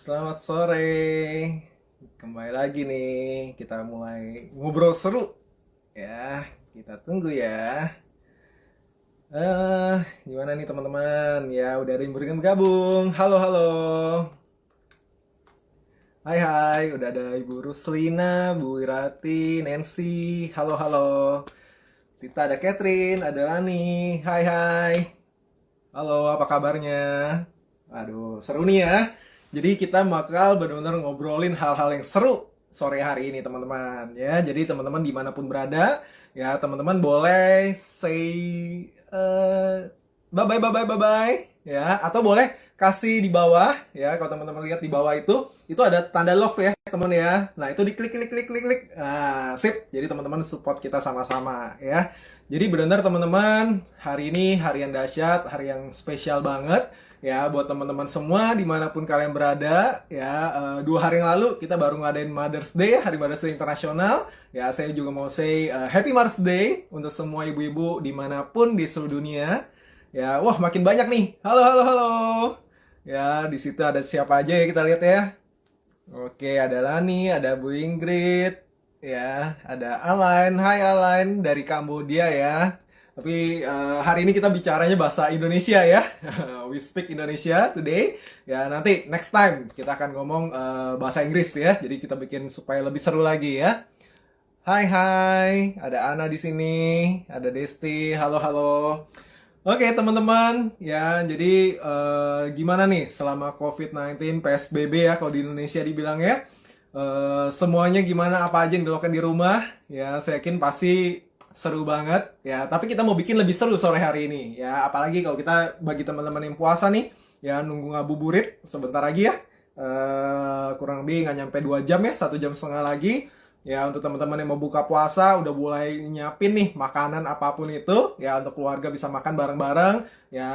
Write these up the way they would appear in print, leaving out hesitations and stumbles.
Selamat sore. Kembali lagi nih, kita mulai ngobrol seru. Ya, kita tunggu ya. Gimana nih teman-teman? Ya, udah ada yang bergabung. Halo, halo. Hai, hai. Udah ada Ibu Ruslina, Bu Irati, Nancy. Halo, halo. Tita, ada Catherine, ada Lani. Hai, hai. Halo, apa kabarnya? Aduh, seru nih ya. Jadi kita bakal benar-benar ngobrolin hal-hal yang seru sore hari ini teman-teman ya. Jadi teman-teman dimanapun berada ya teman-teman boleh say bye bye ya, atau boleh kasih di bawah ya. Kalau teman-teman lihat di bawah itu ada tanda love ya teman ya. Nah itu diklik klik klik klik klik. Nah sip. Jadi teman-teman support kita sama-sama ya. Jadi benar teman-teman, hari ini hari yang dahsyat, hari yang spesial banget ya buat teman-teman semua dimanapun kalian berada ya. 2 hari yang lalu kita baru ngadain Mother's Day, Hari Mother's Day Internasional ya. Saya juga mau say Happy Mother's Day untuk semua ibu-ibu dimanapun di seluruh dunia ya. Wah makin banyak nih. Halo halo halo ya. Di situ ada siapa aja ya, kita lihat ya. Oke, ada Lani, ada Bu Ingrid ya, ada Alain. Hai Alain dari Kambodia ya. Tapi hari ini kita bicaranya bahasa Indonesia ya. We speak Indonesia today. Ya nanti next time kita akan ngomong bahasa Inggris ya. Jadi kita bikin supaya lebih seru lagi ya. Hai hai, ada Ana di sini, ada Desti. Halo halo. Oke teman-teman ya. Jadi gimana nih selama COVID-19 PSBB ya kalau di Indonesia dibilang ya. Semuanya gimana, apa aja yang dilakukan di rumah ya. Saya yakin pasti seru banget ya, tapi kita mau bikin lebih seru sore hari ini ya, apalagi kalau kita bagi teman-teman yang puasa nih ya, nunggu ngabuburit sebentar lagi ya. Kurang lebih nggak nyampe 2 jam ya, 1,5 jam lagi ya. Untuk teman-teman yang mau buka puasa udah mulai nyiapin nih makanan apapun itu ya, untuk keluarga bisa makan bareng-bareng ya.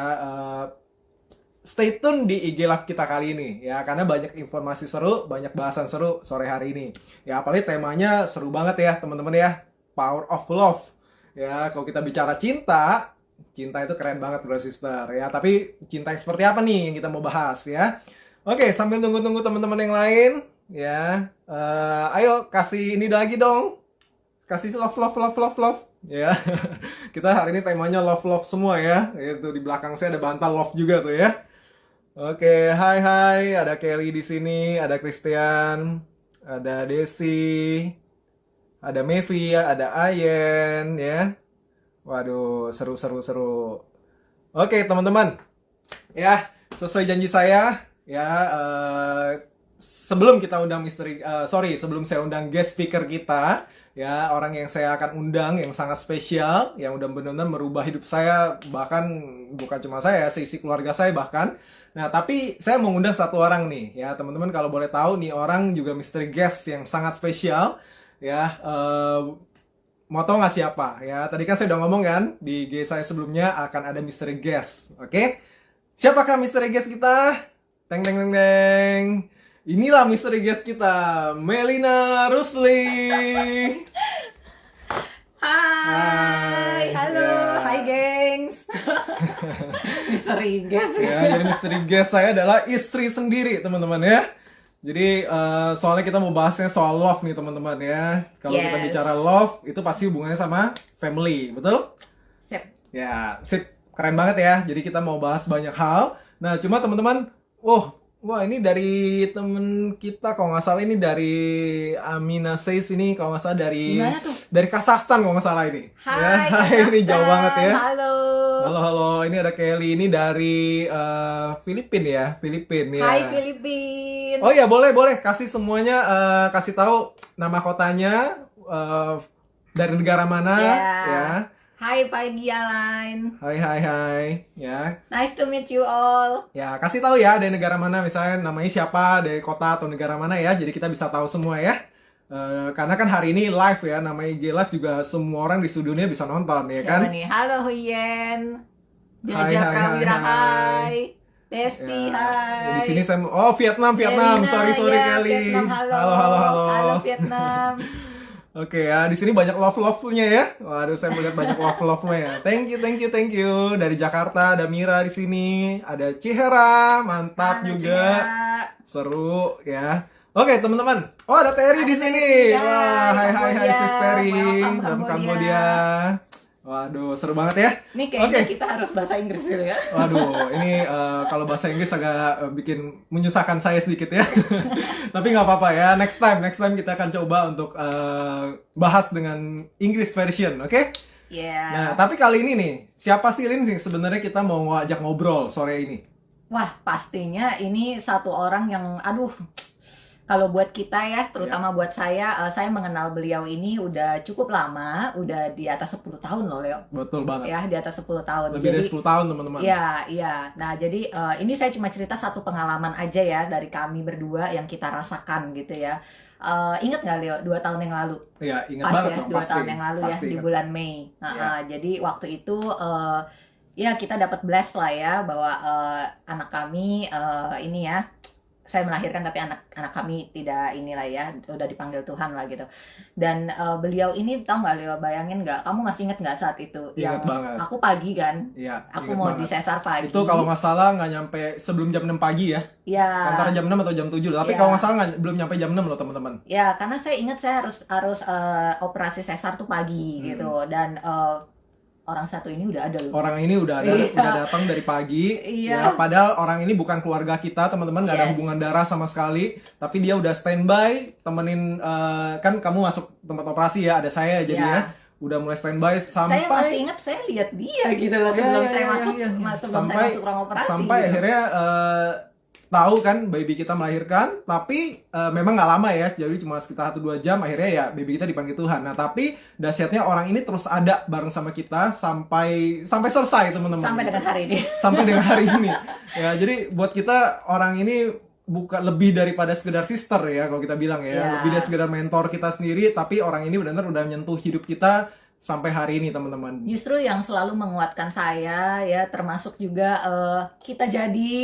Stay tune di IG Live kita kali ini ya, karena banyak informasi seru, banyak bahasan seru sore hari ini ya. Apalagi temanya seru banget ya teman-teman ya, Power of Love ya. Kalau kita bicara cinta, cinta itu keren banget bro sister ya. Tapi cinta yang seperti apa nih yang kita mau bahas ya. Oke, sambil tunggu-tunggu teman-teman yang lain ya, ayo kasih ini lagi dong, kasih love love love love love ya. Kita hari ini temanya love love semua ya. Itu di belakang saya ada bantal love juga tuh ya. Oke, hai hai, ada Kelly di sini, ada Christian, ada Desi, ada Mevi, ada Ayen ya. Waduh, seru seru seru. Oke, teman-teman. Ya, sesuai janji saya ya, sebelum kita undang sebelum saya undang guest speaker kita ya, orang yang saya akan undang yang sangat spesial, yang udah benar-benar merubah hidup saya, bahkan bukan cuma saya, seisi keluarga saya bahkan. Nah, tapi saya mengundang satu orang nih ya, teman-teman. Kalau boleh tahu nih, orang juga mystery guest yang sangat spesial ya. Mau tahu nggak siapa ya? Tadi kan saya udah ngomong kan di IG saya sebelumnya akan ada mystery guest. Oke, siapakah mystery guest kita? Teng teng teng teng. Inilah mystery guest kita, Melina Rusli. Hai, halo, ya. hai gengs. Misteri guest Ya, jadi mystery guest saya adalah istri sendiri, teman-teman ya. Jadi soalnya kita mau bahasnya soal love nih, teman-teman ya. Kalau kita bicara love, itu pasti hubungannya sama family, betul? Sip. Ya, sip. Keren banget ya. Jadi kita mau bahas banyak hal. Nah, cuma teman-teman, wah ini dari temen kita, kalau nggak salah ini dari Amina Says, ini kalau nggak salah dari Kazakhstan kalau nggak salah ini. Hai, ya, hai, ini jauh banget ya. Halo. Halo halo, ini ada Kelly, ini dari Filipina ya, Filipina ya. Hai Filipina. Oh ya, boleh kasih semuanya, kasih tahu nama kotanya, dari negara mana ya. Hai pagi Alain. Hai ya. Nice to meet you all. Ya, kasih tahu ya dari negara mana, misalnya namanya siapa, dari kota atau negara mana ya. Jadi kita bisa tahu semua ya. Karena kan hari ini live ya, namanya IG Live juga semua orang di seluruh dunia bisa nonton ya kan. Siapa nih? Halo Huyen. Hai, Jajak hai, Kawira, hai. hai. Desti, Ya, hai. di sini saya Vietnam. Melina, Sorry ya, Kelly. Vietnam, halo. Halo. Halo Vietnam. Oke ya, di sini banyak love-nya ya. Waduh, saya melihat banyak love-nya ya. Thank you. Dari Jakarta ada Mira di sini, ada Cihera, mantap Halo, juga. Cihera. Seru ya. Oke teman-teman. Oh ada Terry di sini. Ya, Wah, hai Kambodia. sis Terry Welcome, dari Kambodia. Kambodia. Waduh, seru banget ya. Ini kayaknya Oke. kita harus bahasa Inggris dulu ya. Waduh, ini kalau bahasa Inggris agak bikin menyusahkan saya sedikit ya. Tapi nggak apa-apa ya. Next time kita akan coba untuk bahas dengan English version, oke? Ya. Nah, tapi kali ini nih, siapa sih Lin sih sebenarnya kita mau ajak ngobrol sore ini? Wah, pastinya ini satu orang yang, aduh, kalau buat kita ya, terutama buat saya mengenal beliau ini udah cukup lama, udah di atas 10 tahun loh, Leo. Betul banget. Ya, di atas 10 tahun. Lebih dari 10 tahun, teman-teman. Iya, iya. Nah, jadi ini saya cuma cerita satu pengalaman aja ya dari kami berdua yang kita rasakan gitu ya. Ingat nggak, Leo, 2 tahun yang lalu? Iya, ingat Pas banget ya, dong, 2 pasti. tahun yang lalu ya, Pasti di ingat. bulan Mei. Jadi waktu itu ya kita dapat bless lah ya bahwa anak kami ini ya, saya melahirkan tapi anak kami tidak inilah ya, udah dipanggil Tuhan lah gitu. Dan beliau ini tahu nggak, Leo, bayangin nggak, kamu masih inget nggak saat itu Ingat banget. aku pagi kan, Iya, aku ingat mau banget. di sesar pagi. Itu kalau nggak salah nggak nyampe sebelum jam 6 pagi ya. Ya, Antara jam 6 atau jam 7. Tapi Iya. kalau nggak salah belum nyampe jam 6 loh, teman-teman. ya karena saya ingat saya harus operasi sesar tuh pagi gitu, dan orang satu ini udah ada loh. Orang ini udah ada, Iya. udah datang dari pagi. Iya. Ya, padahal orang ini bukan keluarga kita, teman-teman, nggak ada Yes. hubungan darah sama sekali. Tapi dia udah standby, temenin kan kamu masuk tempat operasi ya, ada saya jadinya. Udah mulai standby Saya masih sampai ingat saya lihat dia gitu loh Iya, sebelum iya, saya iya, masuk iya, iya. sebelum saya masuk ruang operasi. sampai gitu. akhirnya tahu kan baby kita melahirkan, tapi memang nggak lama ya, jadi cuma sekitar 1-2 jam akhirnya ya baby kita dipanggil Tuhan. Nah tapi dahsyatnya orang ini terus ada bareng sama kita sampai selesai, teman-teman. Sampai dengan hari ini. Sampai dengan hari ini ya. Jadi buat kita orang ini bukan lebih daripada sekedar sister ya, kalau kita bilang ya. Iya. Lebih dari sekedar mentor kita sendiri, tapi orang ini benar-benar udah menyentuh hidup kita sampai hari ini, teman-teman. Justru yang selalu menguatkan saya ya, termasuk juga kita jadi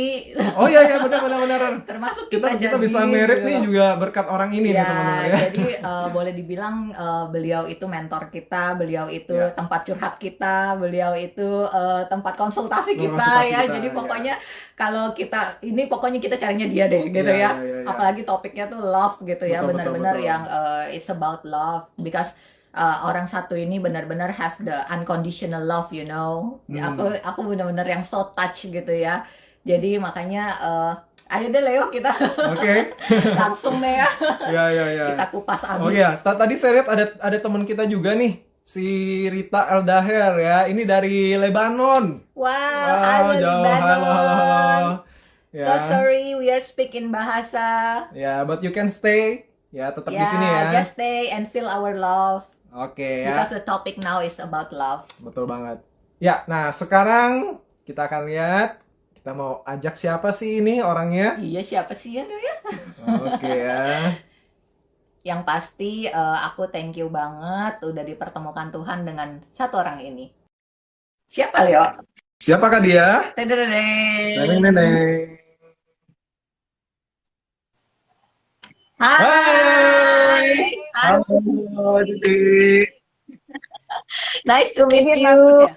Oh iya iya, benar. termasuk Kita jadi bisa merit gitu. nih juga berkat orang ini nih, Ya, teman-teman ya. jadi boleh dibilang beliau itu mentor kita, beliau itu Ya. tempat curhat kita, beliau itu tempat konsultasi kita Konsultasi ya. kita, Jadi ya. pokoknya kalau kita ini pokoknya kita carinya dia deh gitu Ya, ya. ya. Apalagi topiknya tuh love gitu ya, Betul, benar-benar betul. yang it's about love because orang satu ini benar-benar have the unconditional love, you know. Aku benar-benar yang so touch gitu ya. Jadi makanya ayo deh Leo, kita Oke. langsung deh ya. Ya. Kita kupas Oh abis. iya, tadi saya lihat ada teman kita juga nih, si Rita Eldaher ya. Ini dari Lebanon. Wow, Wow, halo jauh. Libanon. Halo. Ya. So sorry, we are speaking bahasa. Ya, but you can stay. Ya, tetap di Yeah, sini ya. just stay and feel our love. Oke ya. Because the topic now is about love. Betul banget. Ya, nah sekarang kita akan lihat kita mau ajak siapa sih ini orangnya. Iya, siapa sih ya, Leo ya? Oke ya. Yang pasti aku thank you banget udah dipertemukan Tuhan dengan satu orang ini. Siapa, Leo? Siapakah dia? Tadadadeng. Neneng. Hai. Halo, Cici. Nice to meet Ini you. bagus ya?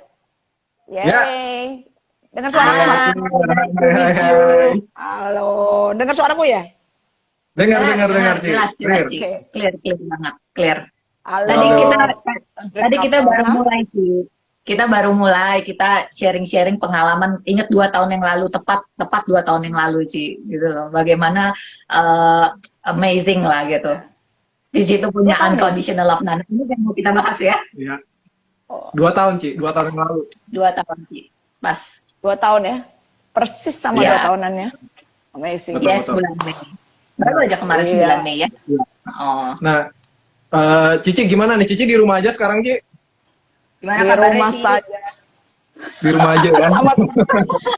Ya. Yeay. Dengar suaraku? Ah. Hai. Halo, dengar suaraku ya? Dengar, Ci. Jelas, Clear. Ci. Clear banget, clear. Halo. Tadi kita baru mulai sih. Kita baru mulai, kita sharing-sharing pengalaman. Ingat 2 tahun yang lalu, tepat 2 tahun yang lalu sih, gitu loh. Bagaimana amazing lah gitu. Di situ punya 2 tahun ya? unconditional love. Nah, ini yang mau kita bahas ya. Ya. Oh. 2 tahun, Ci. 2 tahun yang lalu. 2 tahun sih. Pas. 2 tahun ya? Persis sama Iya. 2 tahunannya. Amazing. Betul, Yes, betul. bulan Mei. Baru aja kemarin Iya. 9 Mei ya. Oh. Nah, Cici gimana nih? Cici di rumah aja sekarang, Ci? Gimana Di kabarnya, rumah Ci? saja. Di rumah aja ya?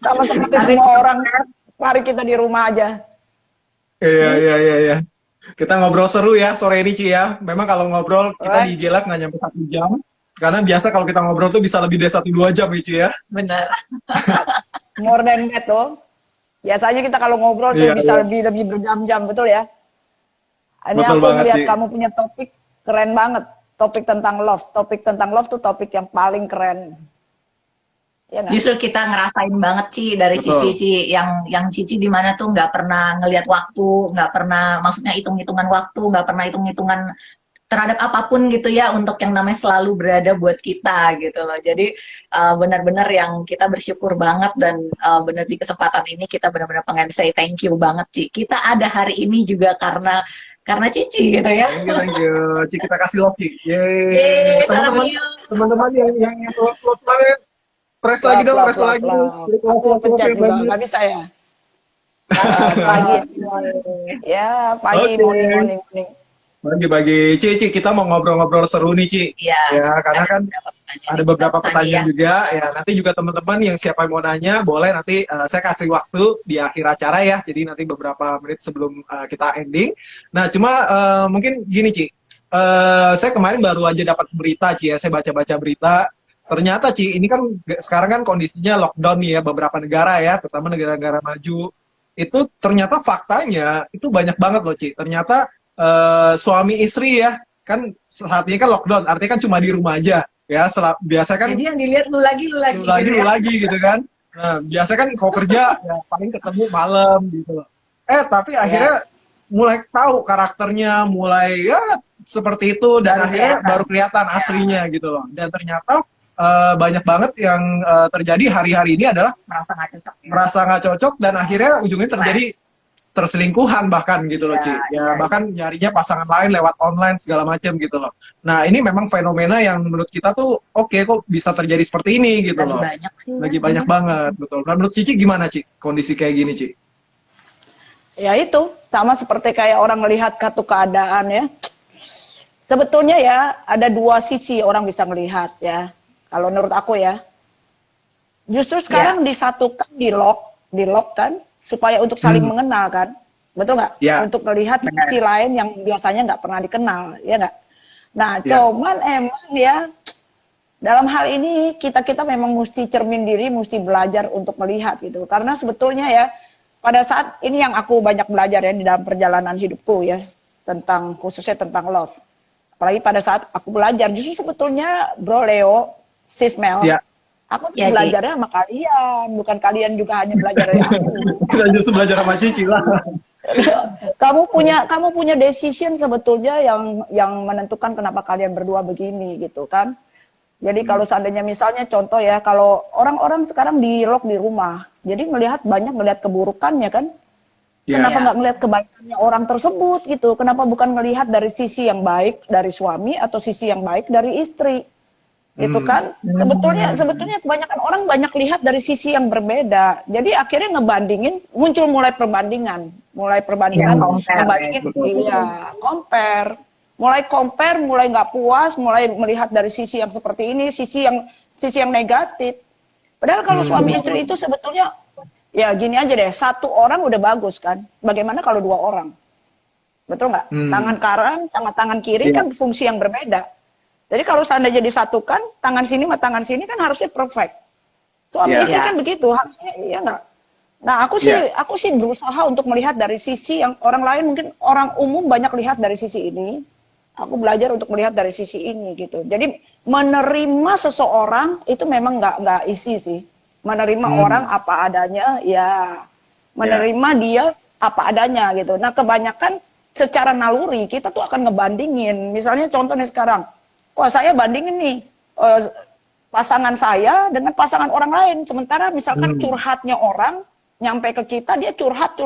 Sama seperti semua orang. Mari kita di rumah aja. Iya. Kita ngobrol seru ya sore ini, Ci ya. Memang kalau ngobrol kita di Right. Gelak nggak nyampe 1 jam. Karena biasa kalau kita ngobrol tuh bisa lebih dari 1-2 jam ya, Ci ya. Bener. More than that tuh. Biasanya kita kalau ngobrol tuh Iya, bisa iya. lebih berjam-jam, betul ya? Ini Betul aku banget, melihat Ci. kamu punya topik keren banget. Topik tentang love. Topik tentang love tuh topik yang paling keren. Ya nggak? Justru kita ngerasain banget Ci dari Betul. Cici yang Cici di mana tuh nggak pernah ngelihat waktu, nggak pernah maksudnya hitung-hitungan waktu, nggak pernah hitung-hitungan terhadap apapun gitu ya untuk yang namanya selalu berada buat kita gitu loh. Jadi benar-benar yang kita bersyukur banget dan benar di kesempatan ini kita benar-benar pengen say thank you banget Ci. Kita ada hari ini juga karena Cici gitu ya. Thank you. Ci, kita kasih love, Ci. Yeay, Yeay. salam Teman-teman, yuk. teman-teman yang love banget. Press lagi Love, dong, love, press love, lagi. love. Klik Aku love pencet yang juga, banyak. nggak bisa ya. Pagi, ya pagi, Oke. morning, morning, morning. Bagi-bagi, Ci, kita mau ngobrol-ngobrol seru nih, Ci. Iya. Ya, karena kan ada beberapa pertanyaan ya. juga. Ya, nanti juga teman-teman yang siapa yang mau nanya, boleh nanti saya kasih waktu di akhir acara ya. Jadi nanti beberapa menit sebelum kita ending. Nah, cuma mungkin gini, Ci. Saya kemarin baru aja dapat berita, Ci ya. Saya baca-baca berita. Ternyata, Ci, ini kan sekarang kan kondisinya lockdown nih ya, beberapa negara ya, terutama negara-negara maju. Itu ternyata faktanya, itu banyak banget loh, Ci. Ternyata suami istri ya, kan saat ini kan lockdown, artinya kan cuma di rumah aja ya. Biasa kan Jadi yang dilihat lu lagi lu lagi gitu lu ya. lagi gitu kan. Nah, biasa kan kalau kerja ya paling ketemu malam gitu loh. Tapi akhirnya mulai tahu karakternya, mulai ya seperti itu, dan akhirnya baru kelihatan aslinya gitu loh. Dan ternyata banyak banget yang terjadi hari-hari ini adalah Merasa nggak cocok ya. merasa nggak cocok, dan akhirnya ujungnya terjadi terselingkuhan bahkan gitu loh, Ci. Ya, bahkan nyarinya pasangan lain lewat online segala macam gitu loh. Nah, ini memang fenomena yang menurut kita tuh oke, kok bisa terjadi seperti ini gitu Lagi loh. banyak sih. Lagi banyak banget, betul. Dan menurut Cici gimana, Ci? Kondisi kayak gini, Ci? Ya itu, sama seperti kayak orang melihat satu keadaan ya. Sebetulnya ya, ada dua sisi orang bisa melihat ya. Kalau menurut aku ya. Justru sekarang disatukan, di lock kan, supaya untuk saling mengenal kan. Betul nggak? Ya. Untuk melihat sisi lain yang biasanya nggak pernah dikenal, ya nggak? Nah, cuman emang ya, dalam hal ini kita memang mesti cermin diri, mesti belajar untuk melihat gitu. Karena sebetulnya ya, pada saat ini yang aku banyak belajar ya di dalam perjalanan hidupku ya, khususnya tentang love. Apalagi pada saat aku belajar, justru sebetulnya Bro Leo, Sis Mel, aku belajarnya sama kalian, bukan kalian juga hanya belajar dari aku. Kita justru belajar sama Cici lah. kamu punya decision sebetulnya yang menentukan kenapa kalian berdua begini gitu kan. Jadi kalau seandainya misalnya contoh ya, kalau orang-orang sekarang di lock di rumah, jadi banyak melihat keburukannya kan. Kenapa nggak melihat kebaikannya orang tersebut gitu? Kenapa bukan melihat dari sisi yang baik dari suami atau sisi yang baik dari istri? Gitu kan? Sebetulnya kebanyakan orang banyak lihat dari sisi yang berbeda. Jadi akhirnya ngebandingin, mulai perbandingan, ngebandingin, compare. Mulai compare, mulai nggak puas, mulai melihat dari sisi yang seperti ini, sisi yang negatif. Padahal kalau suami istri itu sebetulnya ya gini aja deh, satu orang udah bagus kan. Bagaimana kalau dua orang? Betul nggak? Tangan kanan sama tangan kiri kan fungsi yang berbeda. Jadi kalau seandainya disatukan, tangan sini sama tangan sini kan harusnya perfect. Suami istri kan begitu, harusnya ya nggak. Nah aku sih berusaha untuk melihat dari sisi yang orang lain mungkin orang umum banyak lihat dari sisi ini. Aku belajar untuk melihat dari sisi ini gitu. Jadi menerima seseorang itu memang nggak isi sih. Menerima orang apa adanya, ya menerima dia apa adanya gitu. Nah kebanyakan secara naluri kita tuh akan ngebandingin. Misalnya contohnya sekarang, wah saya bandingin nih pasangan saya dengan pasangan orang lain. Sementara misalkan curhatnya orang nyampe ke kita, dia curhat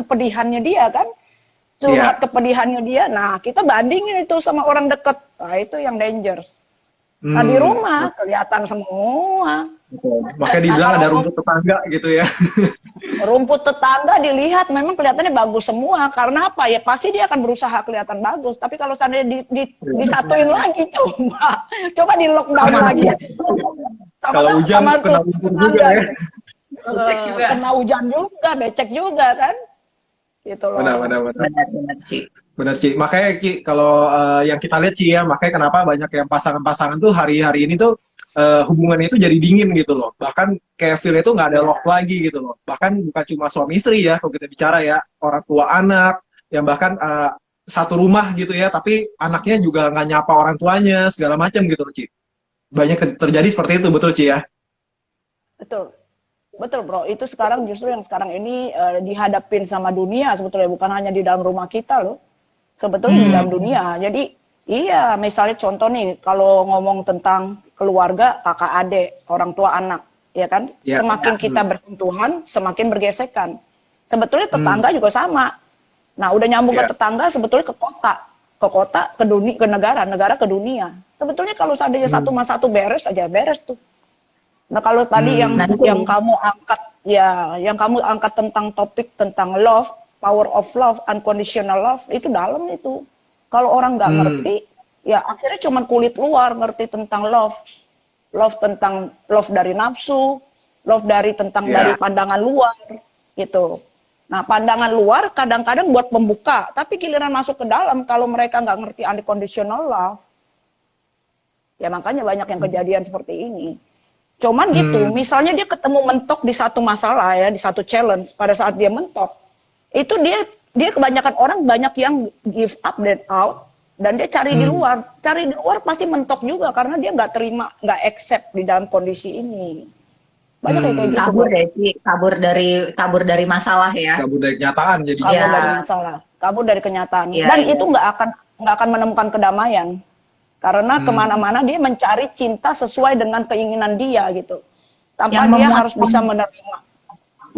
kepedihannya dia kan. Kepedihannya dia, nah kita bandingin itu sama orang deket. Nah itu yang dangerous. Nah di rumah kelihatan semua. Makanya dibilang ada rumput tetangga gitu ya. Rumput tetangga dilihat memang kelihatannya bagus semua. Karena apa ya? Pasti dia akan berusaha kelihatan bagus. Tapi kalau seandainya disatuin lagi, coba di lockdown lagi. Kalau hujan kena lumpur juga ya. Kena hujan juga, becek juga kan. Gitu loh. Benar sih. Benar, Ci. Makanya Ci, kalau yang kita lihat Ci ya, makanya kenapa banyak yang pasangan-pasangan tuh hari-hari ini tuh hubungannya itu jadi dingin gitu loh. Bahkan kayak feel itu nggak ada love lagi gitu loh. Bahkan bukan cuma suami istri ya, kalau kita bicara ya, orang tua anak, yang bahkan satu rumah gitu ya, tapi anaknya juga nggak nyapa orang tuanya, segala macam gitu loh, Ci. Banyak terjadi seperti itu, betul Ci ya? Betul. Betul, Bro. Itu sekarang justru yang sekarang ini dihadapin sama dunia sebetulnya, bukan hanya di dalam rumah kita loh. Sebetulnya di dalam dunia. Jadi iya, misalnya contoh nih, kalau ngomong tentang keluarga, kakak adik, orang tua anak, ya kan? Ya, Semakin kita bersentuhan, semakin bergesekan. Sebetulnya tetangga juga sama. Nah, udah nyambung Ya. ke tetangga, sebetulnya ke kota, ke dunia, ke negara, negara ke dunia. Sebetulnya kalau seandainya satu mas satu beres aja, beres tuh. Nah, kalau tadi Nah, itu. yang kamu angkat ya, yang kamu angkat tentang topik tentang love, power of love, unconditional love, itu dalam itu. Kalau orang nggak ngerti, ya akhirnya cuma kulit luar ngerti tentang love. Love tentang love dari nafsu, love dari tentang dari pandangan luar gitu. Nah, pandangan luar kadang-kadang buat pembuka, tapi giliran masuk ke dalam kalau mereka nggak ngerti unconditional love, ya makanya banyak yang kejadian seperti ini. Cuman gitu, misalnya dia ketemu mentok di satu masalah ya, di satu challenge, pada saat dia mentok, itu dia kebanyakan orang banyak yang give up dan out, dan dia cari di luar pasti mentok juga karena dia nggak terima, nggak accept di dalam kondisi ini. Banyak yang kayak gitu. Kabur deh, Ci. Kabur dari masalah ya. Kabur dari kenyataan jadi. Kabur Ya. dari masalah, kabur dari kenyataan, Ya, dan ya. itu nggak akan menemukan kedamaian. Karena kemana-mana dia mencari cinta sesuai dengan keinginan dia gitu. Tanpa Yang dia memuaskan. harus bisa menerima.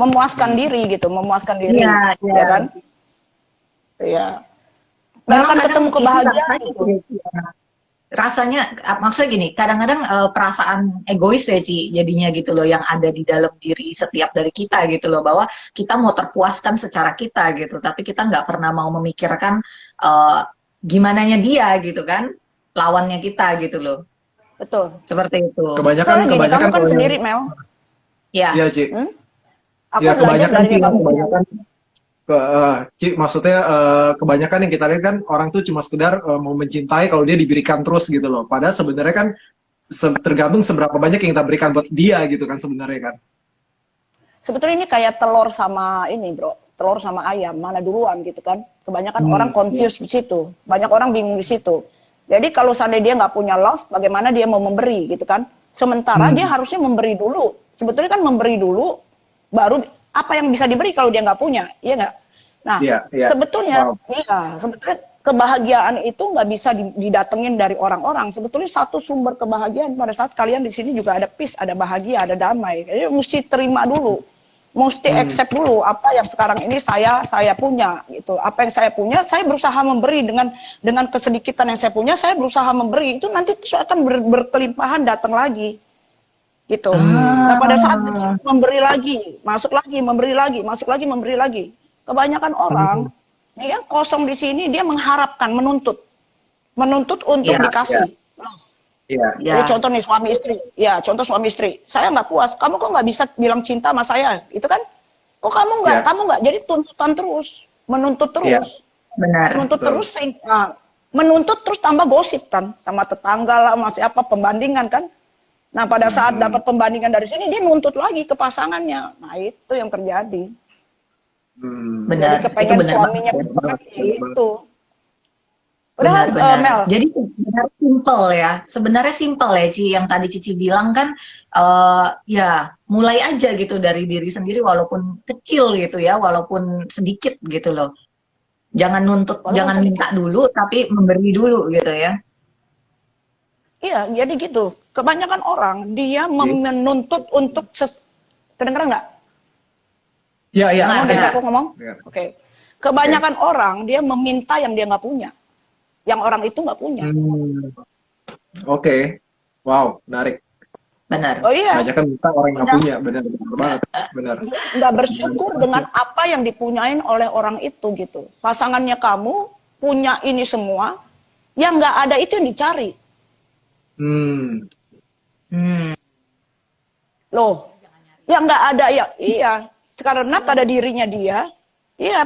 Memuaskan diri gitu, memuaskan diri. Iya, iya. Ya kan? Iya. Nggak akan ketemu kebahagiaan itu. itu. Rasanya, maksudnya gini, kadang-kadang perasaan egois ya Ci, jadinya gitu loh, yang ada di dalam diri setiap dari kita gitu loh, bahwa kita mau terpuaskan secara kita gitu, tapi kita nggak pernah mau memikirkan gimananya dia gitu kan, lawannya kita gitu loh, Betul. seperti itu. Kebanyakan Soalnya gini, kamu kan kalau sendiri, Mel. Ya, Iya, Ci. Aku Ya, belajar kebanyakan dari sih, kamu. kebanyakan Ci, maksudnya kebanyakan yang kita lihat kan orang tuh cuma sekedar mau mencintai kalau dia diberikan terus gitu loh. Padahal sebenarnya kan tergantung seberapa banyak yang kita berikan buat dia gitu kan sebenarnya kan. Sebetulnya ini kayak telur sama ini, Bro. Telur sama ayam, mana duluan gitu kan. Kebanyakan orang confused di situ. Banyak orang bingung di situ. Jadi kalau seandainya dia nggak punya love, bagaimana dia mau memberi gitu kan. Sementara dia harusnya memberi dulu. Sebetulnya kan memberi dulu, baru apa yang bisa diberi kalau dia nggak punya, iya nggak? Nah, sebetulnya, sebetulnya kebahagiaan itu nggak bisa didatengin dari orang-orang. Sebetulnya satu sumber kebahagiaan pada saat kalian di sini juga ada peace, ada bahagia, ada damai. Jadi mesti terima dulu, mesti accept dulu apa yang sekarang ini saya punya gitu. Apa yang saya punya, saya berusaha memberi dengan kesedikitan yang saya punya, saya berusaha memberi. Itu nanti akan berkelimpahan datang lagi. Gitu. Nah, pada saat memberi lagi, masuk lagi, memberi lagi, masuk lagi, memberi lagi. Kebanyakan orang yang kosong di sini dia mengharapkan, menuntut untuk dikasih. Jadi contoh nih suami istri, ya contoh suami istri, saya nggak puas, kamu kok nggak bisa bilang cinta sama saya, itu kan? Oh kamu nggak, jadi tuntutan terus, menuntut terus, menuntut terus, menuntut terus tambah gosip kan, sama tetangga lah, masih apa pembandingan kan? Nah, pada saat dapat pembandingan dari sini, dia nuntut lagi ke pasangannya. Nah, itu yang terjadi. Benar. Jadi kepengen Itu suaminya itu. Padahal, benar. Mel. Jadi sebenarnya simple ya Ci, yang tadi Cici bilang kan, ya mulai aja gitu dari diri sendiri, walaupun kecil gitu ya, walaupun sedikit gitu loh. Jangan nuntut, jangan minta dulu, tapi memberi dulu gitu ya. Iya, jadi gitu. Kebanyakan orang dia menuntut untuk kedengeran nggak? Iya. Kamu dengar aku ngomong? Oke. Kebanyakan orang dia meminta yang dia nggak punya, yang orang itu nggak punya. Oke. Wow, menarik. Benar. Oh iya. Banyak kan minta orang nggak punya, benar banget, benar. Nggak bersyukur dengan apa yang dipunyain oleh orang itu gitu. Pasangannya kamu punya ini semua, yang nggak ada itu yang dicari. Loh, yang nggak ada ya, iya. Karena pada dirinya dia,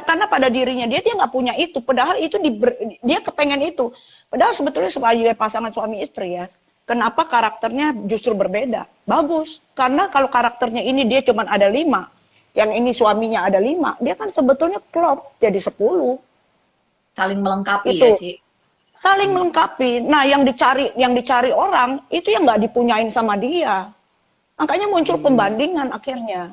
karena pada dirinya dia nggak punya itu. Padahal itu dia kepengen itu. Padahal sebetulnya sebagai pasangan suami istri ya, kenapa karakternya justru berbeda? Bagus, karena kalau karakternya ini dia cuma ada 5, yang ini suaminya ada 5, dia kan sebetulnya klop jadi 10. Saling melengkapi itu. Ya, Ci. Saling melengkapi. Nah, yang dicari orang itu yang nggak dipunyain sama dia. Makanya muncul pembandingan akhirnya.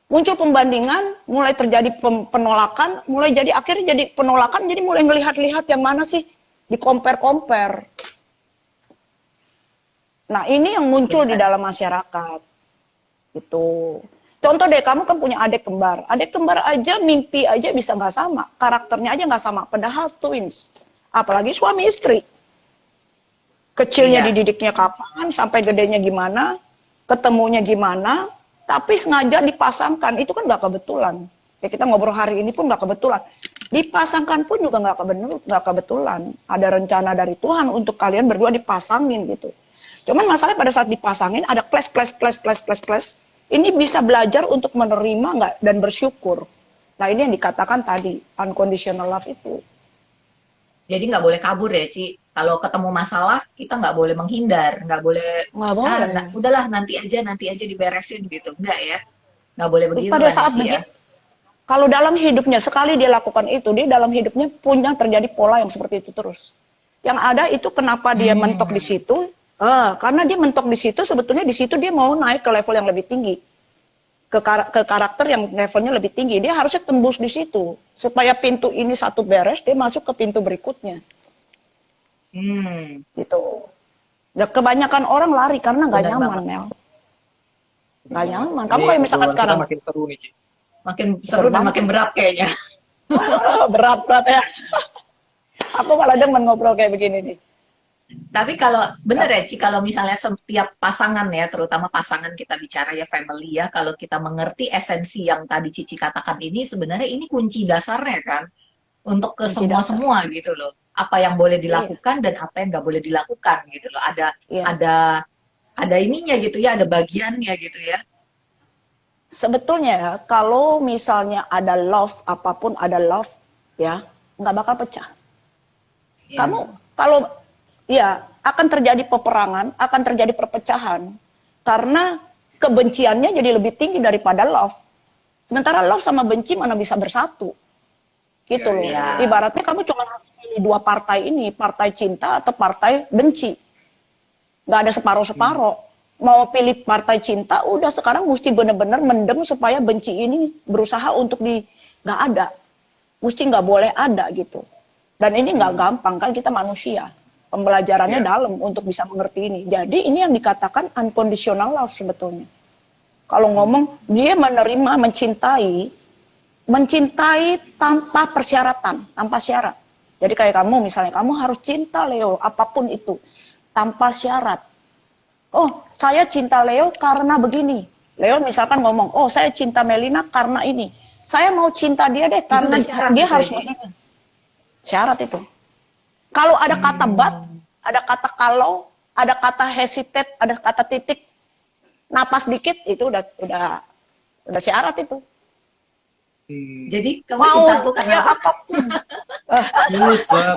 Muncul pembandingan, mulai terjadi penolakan, mulai jadi akhirnya jadi penolakan, jadi mulai ngelihat-lihat yang mana sih, di compare-compare. Nah, ini yang muncul di dalam masyarakat. Gitu. Contoh deh, kamu kan punya adik kembar. Adik kembar aja, mimpi aja bisa nggak sama. Karakternya aja nggak sama. Padahal twins. Apalagi suami istri. Kecilnya dididiknya kapan, sampai gedenya gimana, ketemunya gimana, tapi sengaja dipasangkan. Itu kan nggak kebetulan. Ya, kita ngobrol hari ini pun nggak kebetulan. Dipasangkan pun juga nggak kebetulan. Ada rencana dari Tuhan untuk kalian berdua dipasangin gitu. Cuman masalahnya pada saat dipasangin ada clash. Ini bisa belajar untuk menerima nggak dan bersyukur. Nah ini yang dikatakan tadi unconditional love itu. Jadi nggak boleh kabur ya, Ci. Kalau ketemu masalah kita nggak boleh menghindar, nggak boleh. Nggak boleh. Udahlah nanti aja diberesin gitu, enggak ya? Nggak boleh begitu. Pada kan, saat Ci, begitu, kalau dalam hidupnya sekali dia lakukan itu, dia dalam hidupnya punya terjadi pola yang seperti itu terus. Yang ada itu kenapa dia mentok di situ? Karena dia mentok di situ, sebetulnya di situ dia mau naik ke level yang lebih tinggi. Ke karakter yang levelnya lebih tinggi. Dia harusnya tembus di situ. Supaya pintu ini satu beres, dia masuk ke pintu berikutnya. Gitu. Ya, kebanyakan orang lari karena nggak nyaman, Mel. Nggak nyaman. Kamu kayak misalkan sekarang. Makin seru nih, Ci. Makin seru dan makin berat kayaknya. Berat ya. Aku malah demen ngobrol kayak begini nih. Tapi kalau bener ya Ci, kalau misalnya setiap pasangan ya, terutama pasangan kita bicara ya family ya, kalau kita mengerti esensi yang tadi Cici katakan ini, sebenarnya ini kunci dasarnya kan, untuk ke semua gitu loh. Apa yang boleh dilakukan dan apa yang nggak boleh dilakukan gitu loh. Ada ininya gitu ya, ada bagiannya gitu ya. Sebetulnya ya, kalau misalnya ada love, apapun ada love, ya nggak bakal pecah. Kamu kalau ya akan terjadi peperangan, akan terjadi perpecahan karena kebenciannya jadi lebih tinggi daripada love. Sementara love sama benci mana bisa bersatu, gitu loh. Ibaratnya kamu cuma harus pilih dua partai ini, partai cinta atau partai benci. Nggak ada separuh-separuh. Mau pilih partai cinta, udah sekarang mesti benar-benar mendem supaya benci ini berusaha untuk nggak ada, mesti nggak boleh ada gitu. Dan ini nggak gampang kan, kita manusia. Pembelajarannya dalam untuk bisa mengerti ini. Jadi ini yang dikatakan unconditional love sebetulnya. Kalau ngomong dia menerima, mencintai tanpa persyaratan, tanpa syarat. Jadi kayak kamu misalnya, kamu harus cinta Leo, apapun itu, tanpa syarat. Oh, saya cinta Leo karena begini. Leo misalkan ngomong, oh saya cinta Melina karena ini. Saya mau cinta dia deh karena dia harus begini. Syarat itu. Kalau ada kata but, ada kata kalau, ada kata hesitate, ada kata titik, napas dikit, itu udah syarat itu. Jadi kamu cinta aku karena apapun.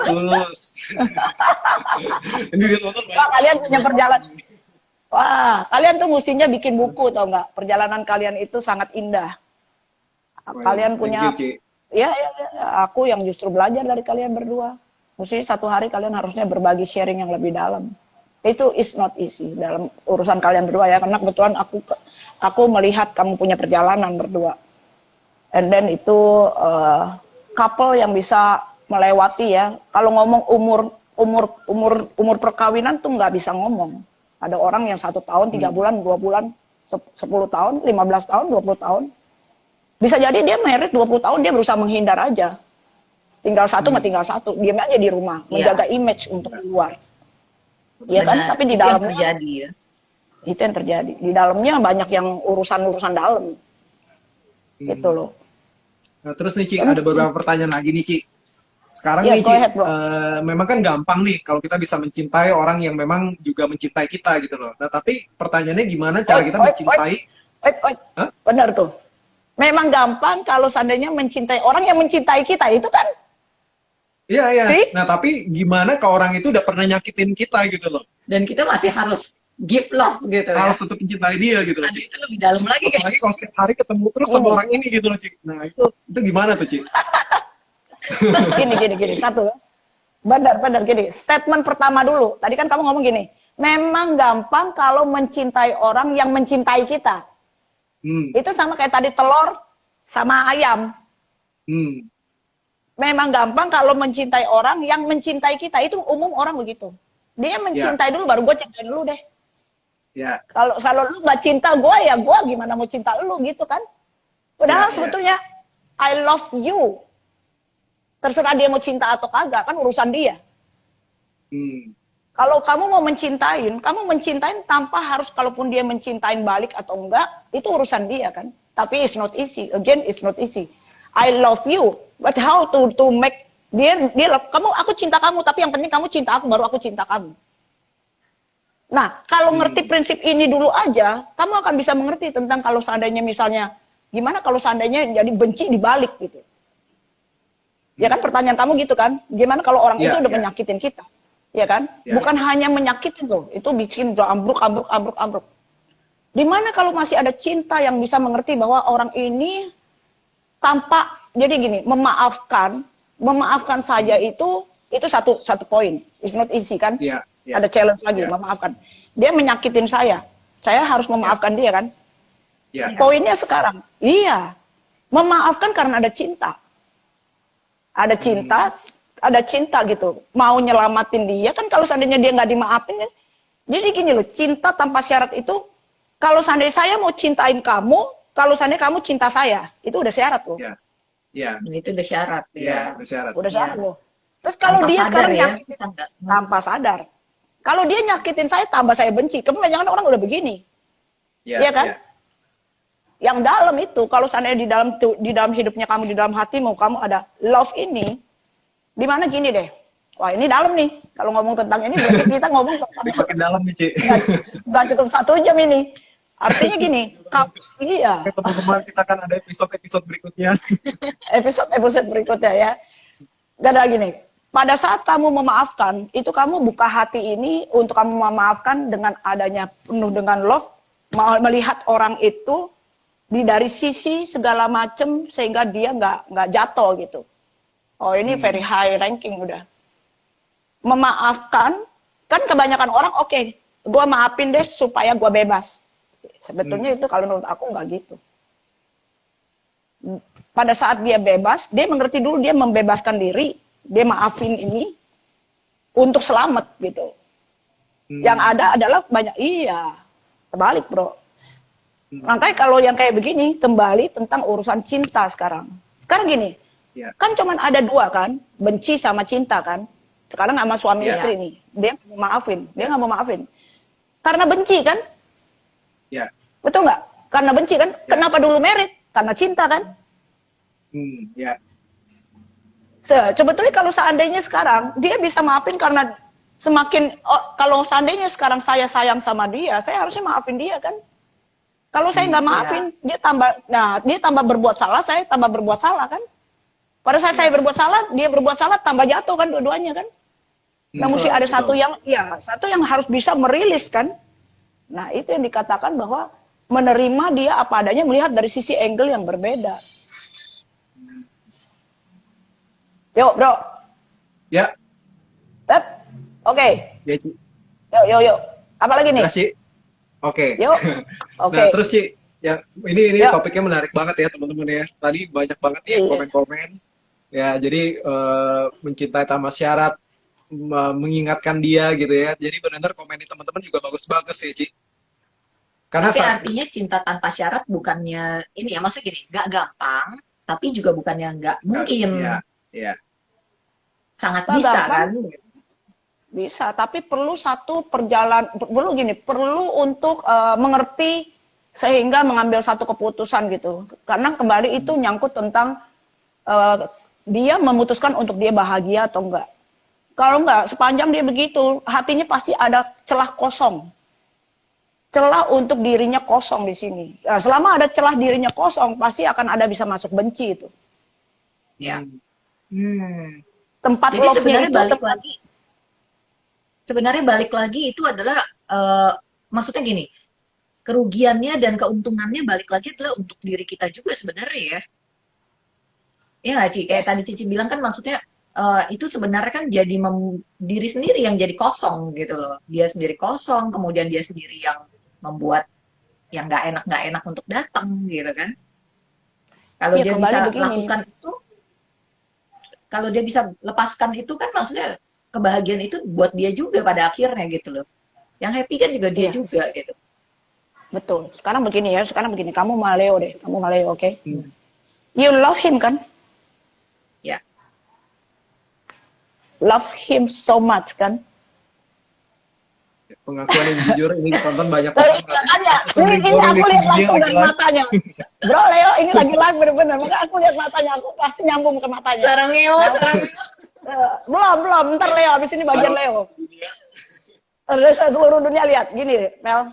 Tulus. Ini ditonton Wah, kalian punya perjalanan. Wah, kalian tuh mestinya bikin buku, tau nggak? Perjalanan kalian itu sangat indah. Kalian punya, ya, aku yang justru belajar dari kalian berdua. Mesti satu hari kalian harusnya berbagi sharing yang lebih dalam. Itu is not easy dalam urusan kalian berdua ya, karena kebetulan aku melihat kamu punya perjalanan berdua. And then itu couple yang bisa melewati ya. Kalau ngomong umur perkawinan tuh nggak bisa ngomong. Ada orang yang 1 tahun, 3 bulan, 2 bulan, 10 tahun, 15 tahun, 20 tahun. Bisa jadi dia married 20 tahun, dia berusaha menghindar aja. Tinggal satu mah tinggal satu, diam aja di rumah, menjaga image untuk keluar. Iya kan? Tapi di dalamnya terjadi ya. Itu yang terjadi. Di dalamnya banyak yang urusan dalam. Gitu loh. Nah, terus nih Ci, ada beberapa pertanyaan lagi nih Ci. Sekarang nih Ci, memang kan gampang nih kalau kita bisa mencintai orang yang memang juga mencintai kita gitu loh. Nah, tapi pertanyaannya gimana cara kita mencintai? Benar tuh. Memang gampang kalau seandainya mencintai orang yang mencintai kita, itu kan. Iya. Nah, tapi gimana kalau orang itu udah pernah nyakitin kita gitu loh. Dan kita masih harus give love gitu ya. Harus tetap mencintai dia gitu loh, Ci. Itu lebih dalam lagi kan. Apalagi kalau setiap hari ketemu terus sama orang ini gitu loh, Ci. Nah, itu gimana tuh, Ci? Gini. Satu. Benar gini. Statement pertama dulu. Tadi kan kamu ngomong gini. memang gampang kalau mencintai orang yang mencintai kita. Itu sama kayak tadi telur sama ayam. Memang gampang kalau mencintai orang yang mencintai kita. Itu umum orang begitu. Dia mencintai dulu, baru gue cintain dulu deh. Kalau lu gak cinta gue, ya gue gimana mau cinta lu gitu kan. Padahal sebetulnya I love you. Terserah dia mau cinta atau kagak, kan urusan dia. Kalau kamu mau mencintain, kamu mencintain tanpa harus, kalaupun dia mencintain balik atau enggak, itu urusan dia kan. Tapi it's not easy. Again, it's not easy. I love you, but how to make dia love kamu, aku cinta kamu, tapi yang penting kamu cinta aku, baru aku cinta kamu. Nah, kalau ngerti prinsip ini dulu aja, kamu akan bisa mengerti tentang kalau seandainya misalnya, gimana kalau seandainya jadi benci dibalik gitu. Ya kan, pertanyaan kamu gitu kan, gimana kalau orang itu udah menyakitin kita, ya kan? Bukan hanya menyakitin tuh, itu bikin ambruk. Di mana kalau masih ada cinta yang bisa mengerti bahwa orang ini tanpa, jadi gini, memaafkan saja itu satu poin. It's not easy kan? Ada challenge lagi, memaafkan. Dia menyakitin saya harus memaafkan dia kan? Poinnya sekarang, memaafkan karena ada cinta. Ada cinta gitu. Mau nyelamatin dia kan, kalau seandainya dia nggak dimaafin kan? Jadi gini loh, cinta tanpa syarat itu, kalau seandainya saya mau cintain kamu, kalau seandainya kamu cinta saya, itu udah syarat loh. Itu udah syarat. Udah syarat loh. Terus kalau Tanpa dia sadar sekarang ya, tanpa sadar. Kalau dia nyakitin saya, tambah saya benci. Kebanyakan orang udah begini. Iya kan? Yang dalam itu, kalau seandainya di dalam hidupnya kamu, di dalam hatimu, kamu ada love ini, dimana gini deh. Wah, ini dalam nih. Kalau ngomong tentang ini, berarti kita ngomong tentang Makin dalam nih, Ci. nggak cukup 1 jam ini. Artinya gini, Teman-teman, kita akan ada episode berikutnya. Episode berikutnya ya. Dan lagi nih, pada saat kamu memaafkan, itu kamu buka hati ini untuk kamu memaafkan dengan adanya penuh dengan love, melihat orang itu dari sisi segala macam sehingga dia nggak jatuh gitu. Oh, ini very high ranking udah. Memaafkan, kan kebanyakan orang gue maafin deh supaya gue bebas. Sebetulnya itu kalau menurut aku nggak gitu. Pada saat dia bebas, dia mengerti dulu, dia membebaskan diri, dia maafin ini untuk selamat gitu. Yang ada adalah banyak, terbalik bro. Makanya kalau yang kayak begini, kembali tentang urusan cinta sekarang. Sekarang gini, kan cuman ada 2 kan, benci sama cinta kan. Sekarang sama suami istri nih, dia nggak mau maafin, karena benci kan. Betul nggak? Karena benci kan. Kenapa dulu merit? Karena cinta kan. Sebetulnya kalau seandainya sekarang dia bisa maafin karena kalau seandainya sekarang saya sayang sama dia, saya harusnya maafin dia kan. Kalau saya nggak maafin, dia tambah berbuat salah, saya tambah berbuat salah kan. Pada saat saya berbuat salah, dia berbuat salah, tambah jatuh kan dua-duanya kan. Nah, mesti ada satu yang harus bisa merilis kan. Nah, itu yang dikatakan bahwa menerima dia apa adanya, melihat dari sisi angle yang berbeda. Yuk, bro. Ya. Oke. Ya, Ci. Yuk. Apa lagi nih? Terus, Ci. Oke. Yuk. Oke. Nah, terus, Ci, ini topiknya menarik banget ya, teman-teman ya. Tadi banyak banget nih komen-komen. Ya, jadi mencintai tanpa syarat, mengingatkan dia gitu ya. Jadi benar-benar komen teman-teman juga bagus-bagus ya, Ci. Karena tapi artinya cinta tanpa syarat bukannya ini ya, maksudnya gini, nggak gampang, tapi juga bukannya nggak mungkin. Sangat bisa kan? Bisa, tapi perlu perlu untuk mengerti sehingga mengambil satu keputusan gitu. Karena kembali itu nyangkut tentang dia memutuskan untuk dia bahagia atau enggak. Kalau enggak, sepanjang dia begitu, hatinya pasti ada celah kosong. Celah untuk dirinya kosong di sini. Nah, selama ada celah dirinya kosong, pasti akan ada bisa masuk benci itu. Ya. Tempat love-nya itu sebenarnya balik lagi itu adalah maksudnya gini, kerugiannya dan keuntungannya balik lagi adalah untuk diri kita juga sebenarnya ya. Ya nggak, Ci? Kayak tadi Cici bilang kan, maksudnya itu sebenarnya kan jadi diri sendiri yang jadi kosong gitu loh. Dia sendiri kosong, kemudian dia sendiri yang membuat yang nggak enak untuk datang gitu kan. Kalau Ya dia kembali bisa begini. lakukan itu, kalau dia bisa lepaskan itu kan maksudnya kebahagiaan itu buat dia juga pada akhirnya gitu loh. Yang happy kan juga dia Iya, juga gitu. betul. Sekarang begini ya, sekarang begini. Kamu sama Leo deh, kamu sama Leo, oke? Hmm. You love him kan? Ya, Love him so much kan? Pengakuan yang jujur ini ditonton banyak orang. Makanya, Sering ini orang aku di lihat sini langsung dari lagi-lagi. matanya. Bro, Leo ini lagi live bener-bener. Makanya aku lihat matanya, aku pasti nyambung ke matanya. sarang ngeo, Belum, ntar Leo, abis ini bagian Leo. Seluruh dunia lihat, gini Mel.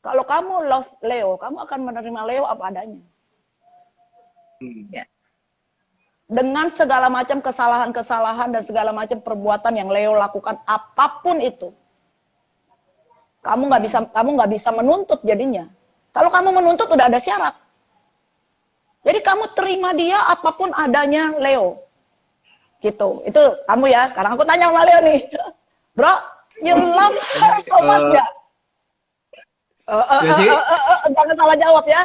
Kalau kamu love Leo, kamu akan menerima Leo apa adanya. Ya. Dengan segala macam kesalahan-kesalahan dan segala macam perbuatan yang Leo lakukan, apapun itu, kamu nggak bisa menuntut jadinya. Kalau kamu menuntut udah ada syarat. Jadi kamu terima dia apapun adanya Leo. Gitu. Itu kamu ya. Sekarang aku tanya sama Leo nih. Bro, you love her so much gak? Ya, Ci? Jangan salah jawab ya.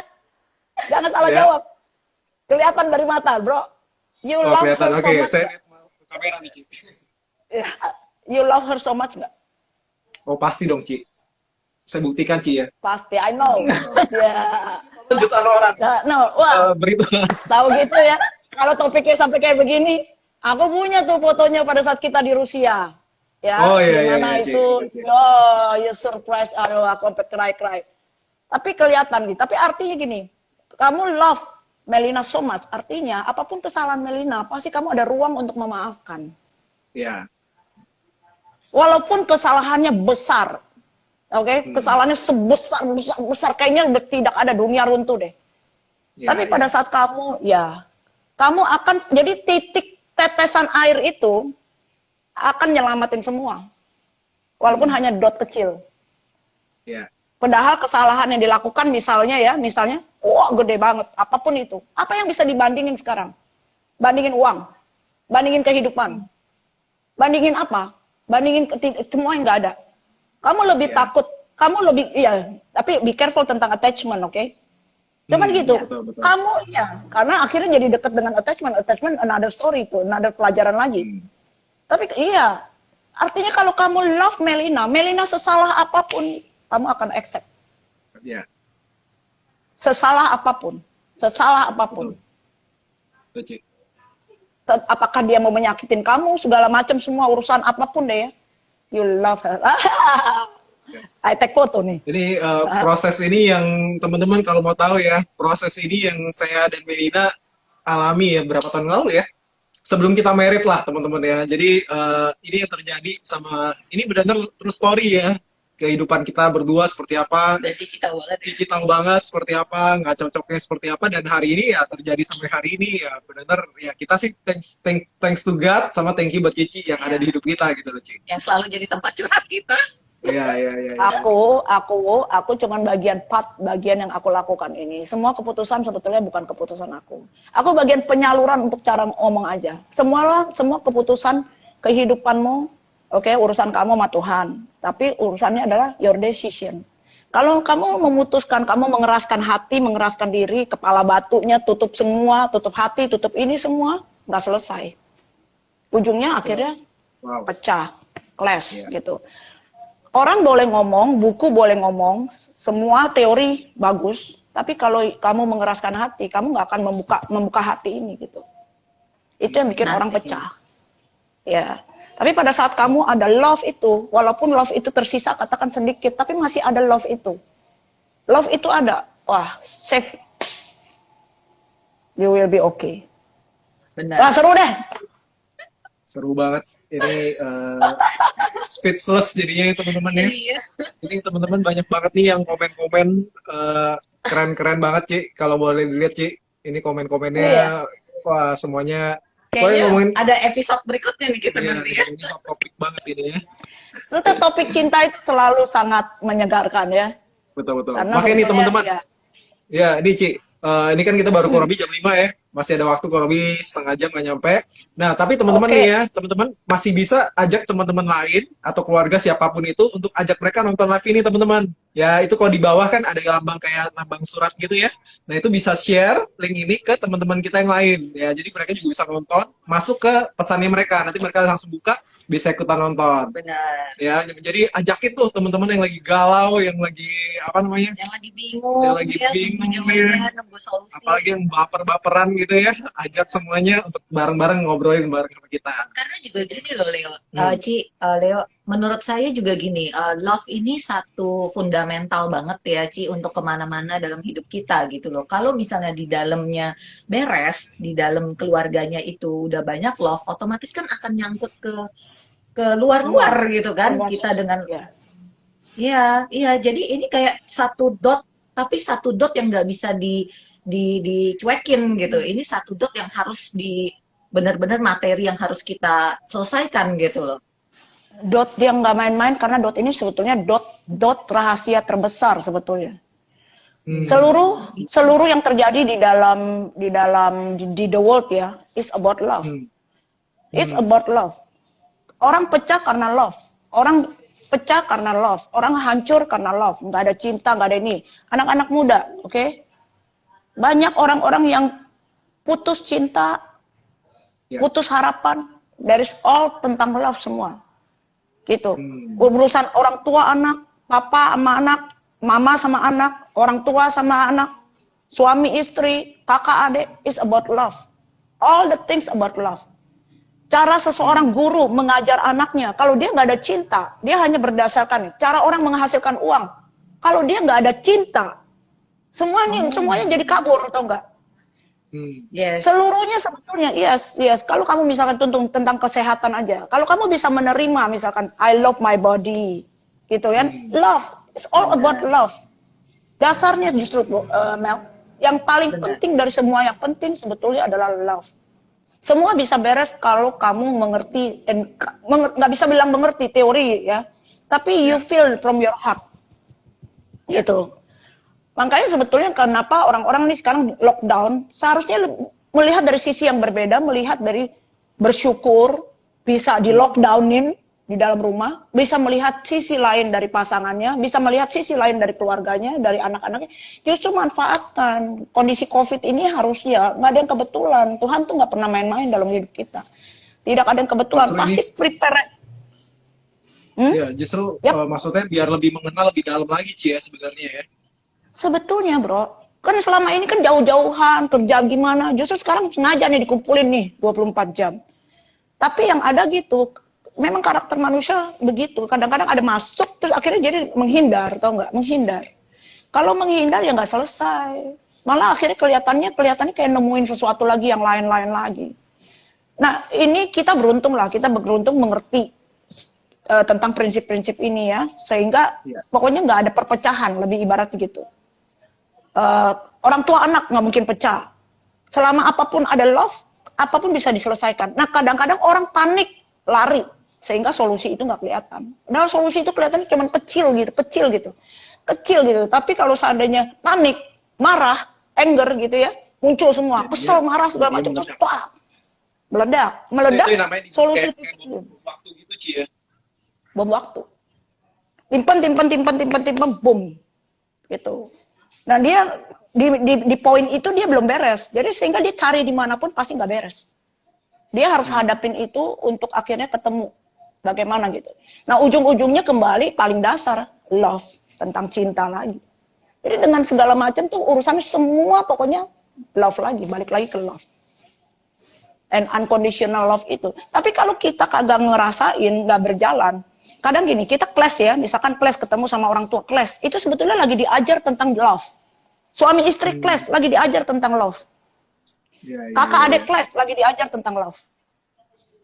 Jangan salah Ya. jawab. Kelihatan dari mata, bro. You Oh, love kelihatan. her so Oke, much saya gak? lihat kamera nih, Ci. You love her so much gak? Oh, pasti dong, Ci. Saya buktikan, Ci ya. Pasti, I know. Ya. Jutaan orang. No, wah, Berita. tahu gitu ya. Kalau topiknya sampai kayak begini, aku punya tuh fotonya pada saat kita di Rusia. Ya, Oh, iya, iya, gimana iya, Ci. itu, Ci. oh, you surprise, aduh, aku sampai cry. Tapi kelihatan nih, tapi artinya gini, kamu love Melina so much, artinya apapun kesalahan Melina, pasti kamu ada ruang untuk memaafkan. Ya. Walaupun kesalahannya besar, oke, kesalahannya sebesar, kayaknya udah tidak ada, dunia runtuh deh. Ya, Tapi ya. pada saat kamu, ya, kamu akan, jadi titik tetesan air itu akan nyelamatin semua. Walaupun hanya dot kecil. Ya. Padahal kesalahan yang dilakukan misalnya, wah gede banget, apapun itu. Apa yang bisa dibandingin sekarang? Bandingin uang, bandingin kehidupan, bandingin apa? Bandingin semua yang nggak ada. Kamu lebih Ya. takut, kamu lebih, iya, tapi be careful tentang attachment, oke? Cuman gitu, betul, betul. kamu ya, karena akhirnya jadi dekat dengan attachment another story itu, another pelajaran lagi. Tapi iya, artinya kalau kamu love Melina sesalah apapun, kamu akan accept. Ya. Sesalah apapun. Betul, Ci. Apakah dia mau menyakitin kamu, segala macam, semua urusan apapun deh ya. You love her. I take foto nih. Jadi proses ini yang teman-teman kalau mau tahu ya, proses ini yang saya dan Melina alami ya berapa tahun lalu ya. Sebelum kita married lah teman-teman ya. Jadi ini yang terjadi sama, ini benar-benar true story ya. Kehidupan kita berdua seperti apa. Dan Cici tahu banget. Cici tahu banget seperti apa, nggak cocoknya seperti apa, dan hari ini ya terjadi sampai hari ini ya benar-benar ya kita sih thanks to God sama thank you buat Cici yang ada di hidup kita gitu loh, Ci. Yang selalu jadi tempat curhat kita. Iya. Aku cuman bagian yang aku lakukan ini. Semua keputusan sebetulnya bukan keputusan aku. Aku bagian penyaluran untuk cara ngomong aja. Semua keputusan kehidupanmu, oke, urusan kamu sama Tuhan. Tapi urusannya adalah your decision. Kalau kamu memutuskan, kamu mengeraskan hati, mengeraskan diri, kepala batunya tutup semua, tutup hati, tutup ini semua, nggak selesai. Ujungnya akhirnya Wow. pecah, clash Iya. gitu. Orang boleh ngomong, buku boleh ngomong, semua teori bagus, tapi kalau kamu mengeraskan hati, kamu nggak akan membuka hati ini gitu. Itu yang bikin Nanti. orang pecah. Ya. Tapi pada saat kamu ada love itu, walaupun love itu tersisa katakan sedikit, tapi masih ada love itu. Love itu ada. Wah, safe. You will be okay. Benar. Wah, seru deh. Seru banget. Ini speechless jadinya ya teman-teman ya. Iya. Ini teman-teman banyak banget nih yang komen-komen keren-keren banget, Ci. Kalau boleh dilihat, Ci. Ini komen-komennya Iya. wah semuanya. Kayaknya ngomongin ada episode berikutnya nih kita iya, nanti ya. ini hot topik banget ini ya. Itu topik cinta itu selalu sangat menyegarkan ya. Betul. Karena Makanya nih sebetulnya, teman-teman. ya, Ya, ini Ci. Ini kan kita baru kurang lebih jam 5 ya. Masih ada waktu kurang lebih setengah jam nggak nyampe. Nah, tapi teman-teman Oke. nih ya, teman-teman masih bisa ajak teman-teman lain atau keluarga siapapun itu untuk ajak mereka nonton live ini, teman-teman. Ya, itu kalau di bawah kan ada lambang kayak lambang surat gitu ya. Nah, itu bisa share link ini ke teman-teman kita yang lain. Ya, jadi mereka juga bisa nonton, masuk ke pesannya mereka. Nanti mereka langsung buka, bisa ikutan nonton. Benar. Ya, jadi ajakin tuh teman-teman yang lagi galau, yang lagi apa namanya? Yang lagi bingung, Yang lagi ya, bingung nunggu ya. jawaban, nunggu solusi. Apalagi yang baper-baperan gitu ya, ajak semuanya untuk bareng-bareng ngobrolin bareng sama kita. Karena juga gini loh Leo, Hmm. Leo, menurut saya juga gini, love ini satu fundamental banget ya Ci untuk kemana-mana dalam hidup kita gitu loh. Kalau misalnya di dalamnya beres, di dalam keluarganya itu udah banyak love, otomatis kan akan nyangkut ke luar-luar gitu kan. Semua Kita sisi. dengan Ya. iya, jadi ini kayak satu dot, tapi satu dot yang nggak bisa dicuekin gitu. Ini satu dot yang harus benar-benar materi yang harus kita selesaikan gitu loh. Dot dia nggak main-main karena dot ini sebetulnya dot rahasia terbesar sebetulnya. Hmm. Seluruh yang terjadi di the world ya is about love. Hmm. It's about love. Orang pecah karena love. Orang pecah karena love. Orang hancur karena love. Nggak ada cinta, nggak ada ini. Anak-anak muda, oke? Banyak orang-orang yang putus cinta, Ya. putus harapan. There is all tentang love semua. Gitu. Hmm. Urusan orang tua anak, papa sama anak, mama sama anak, orang tua sama anak, suami istri, kakak adik, is about love. All the things about love. Cara seseorang guru mengajar anaknya, kalau dia nggak ada cinta, dia hanya berdasarkan cara orang menghasilkan uang. Kalau dia nggak ada cinta, semuanya jadi kabur atau enggak? Hmm. Yes. Seluruhnya sebetulnya yes. Kalau kamu misalkan tentang kesehatan aja, kalau kamu bisa menerima misalkan I love my body, gitu kan? Love, it's all about love. Dasarnya justru Mel, yang paling Benar. penting dari semua yang penting sebetulnya adalah love. Semua bisa beres kalau kamu mengerti, nggak bisa bilang mengerti teori ya, tapi you feel from your heart, gitu. Makanya sebetulnya kenapa orang-orang ini sekarang lockdown, seharusnya melihat dari sisi yang berbeda, melihat dari bersyukur, bisa di lockdownin di dalam rumah, bisa melihat sisi lain dari pasangannya, bisa melihat sisi lain dari keluarganya, dari anak-anaknya. Justru manfaatkan kondisi COVID ini harusnya, nggak ada yang kebetulan. Tuhan tuh nggak pernah main-main dalam hidup kita. Tidak ada yang kebetulan, Justru pasti prepare. Ya, justru Yap. maksudnya biar lebih mengenal lebih dalam lagi Ci ya sebenarnya ya. Sebetulnya bro, kan selama ini kan jauh-jauhan, kerja gimana, justru sekarang sengaja nih dikumpulin nih 24 jam. Tapi yang ada gitu, memang karakter manusia begitu, kadang-kadang ada masuk, terus akhirnya jadi menghindar, tau nggak? Menghindar. Kalau menghindar ya nggak selesai. Malah akhirnya kelihatannya kayak nemuin sesuatu lagi yang lain-lain lagi. Nah ini kita beruntung mengerti tentang prinsip-prinsip ini ya, sehingga pokoknya nggak ada perpecahan, lebih ibarat gitu. Orang tua anak nggak mungkin pecah. Selama apapun ada love, apapun bisa diselesaikan. Nah kadang-kadang orang panik, lari, sehingga solusi itu nggak kelihatan. Nah solusi itu kelihatan cuma kecil gitu. Tapi kalau seandainya panik, marah, anger gitu ya, muncul semua, kesel, marah segala macam, terus meledak. Itu yang namanya Solusi kayak itu waktu gitu Ci ya. bom waktu. Timpan, boom. Gitu. Nah dia di poin itu dia belum beres. Jadi sehingga dia cari dimanapun pasti nggak beres. Dia harus hadapin itu untuk akhirnya ketemu. Bagaimana gitu. Nah ujung-ujungnya kembali paling dasar. Love. Tentang cinta lagi. Jadi dengan segala macam tuh urusannya semua pokoknya love lagi. Balik lagi ke love. And unconditional love itu. Tapi kalau kita kagak ngerasain, nggak berjalan. Kadang gini, kita clash ya. Misalkan clash ketemu sama orang tua. Clash. Itu sebetulnya lagi diajar tentang love. Suami istri clash, lagi diajar tentang love. Kakak adik clash, lagi diajar tentang love.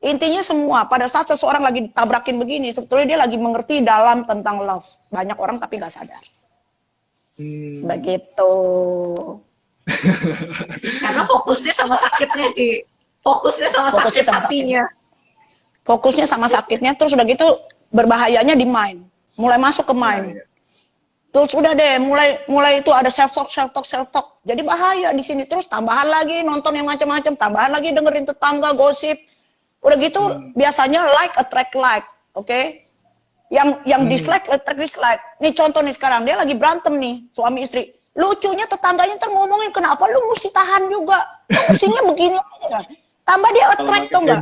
Intinya semua, pada saat seseorang lagi ditabrakin begini, sebetulnya dia lagi mengerti dalam tentang love. Banyak orang tapi nggak sadar. Begitu. Karena fokusnya sama sakitnya sih. Fokusnya sama sakit hatinya. Fokusnya sama sakitnya, terus udah gitu berbahayanya di mind. Mulai masuk ke mind. Terus udah deh, mulai itu ada self talk. Jadi bahaya di sini. Terus tambahan lagi nonton yang macam-macam, tambahan lagi dengerin tetangga gosip. Udah gitu biasanya like attract like, oke? Yang dislike attract dislike. Nih contoh nih sekarang dia lagi berantem nih suami istri. Lucunya tetangganya ntar ngomongin kenapa lu mesti tahan juga. Mestinya begini aja. Tambah dia attract tuh enggak?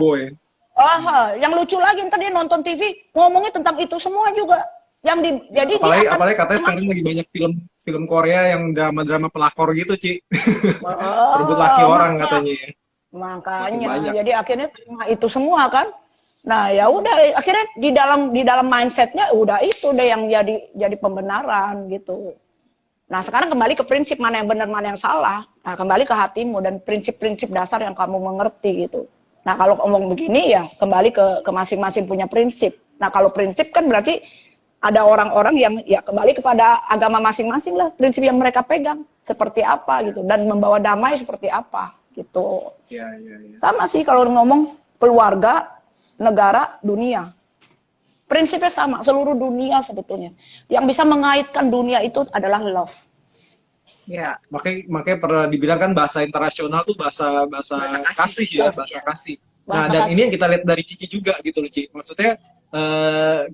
Yang lucu lagi ntar dia nonton TV ngomongin tentang itu semua juga. Jadi apalagi katanya sekarang lagi banyak film Korea yang drama-drama pelakor gitu, Ci. Perebut laki orang katanya. Makanya, jadi akhirnya itu semua kan. Nah ya udah, akhirnya di dalam mindsetnya udah itu deh yang jadi pembenaran gitu. Nah sekarang kembali ke prinsip mana yang benar mana yang salah. Nah kembali ke hatimu dan prinsip-prinsip dasar yang kamu mengerti gitu. Nah kalau ngomong begini ya kembali ke masing-masing punya prinsip. Nah kalau prinsip kan berarti ada orang-orang yang ya kembali kepada agama masing-masing lah, prinsip yang mereka pegang seperti apa gitu dan membawa damai seperti apa gitu. Ya. Sama sih kalau ngomong keluarga, negara, dunia. Prinsipnya sama, seluruh dunia sebetulnya. Yang bisa mengaitkan dunia itu adalah love. Ya. Makanya pernah dibilang kan bahasa internasional tuh bahasa kasih ya, bahasa kasih. Nah, dan ini yang kita lihat dari Cici juga gitu loh, Ci. Maksudnya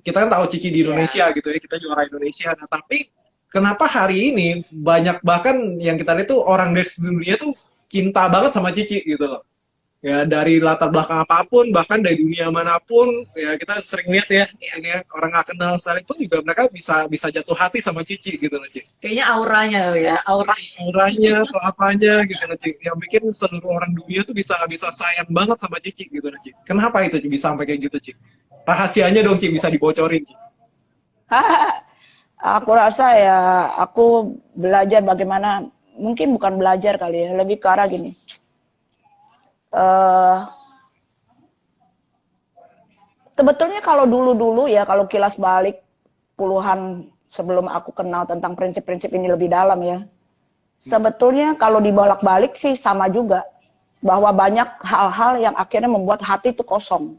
kita kan tahu Cici di Indonesia gitu ya, kita juara Indonesia. Nah, tapi kenapa hari ini banyak bahkan yang kita lihat tuh orang dari seluruh dunia tuh cinta banget sama Cici gitu loh. Ya dari latar belakang apapun, bahkan dari dunia manapun, ya kita sering lihat ya, ini ya orang nggak kenal sekalipun juga mereka bisa jatuh hati sama Cici gitu loh, Ci. Kayaknya auranya ya, auranya atau apanya gitu loh, Ci. Yang bikin seluruh orang dunia tuh bisa sayang banget sama Cici gitu loh, Ci. Kenapa itu Ci bisa sampai kayak gitu, Ci? Rahasianya dong, Ci, bisa dibocorin, Ci. Aku rasa ya, aku belajar bagaimana, mungkin bukan belajar kali ya, lebih ke arah gini. Sebetulnya kalau dulu-dulu ya, kalau kilas balik puluhan sebelum aku kenal tentang prinsip-prinsip ini lebih dalam ya, sebetulnya kalau dibolak-balik sih sama juga, bahwa banyak hal-hal yang akhirnya membuat hati itu kosong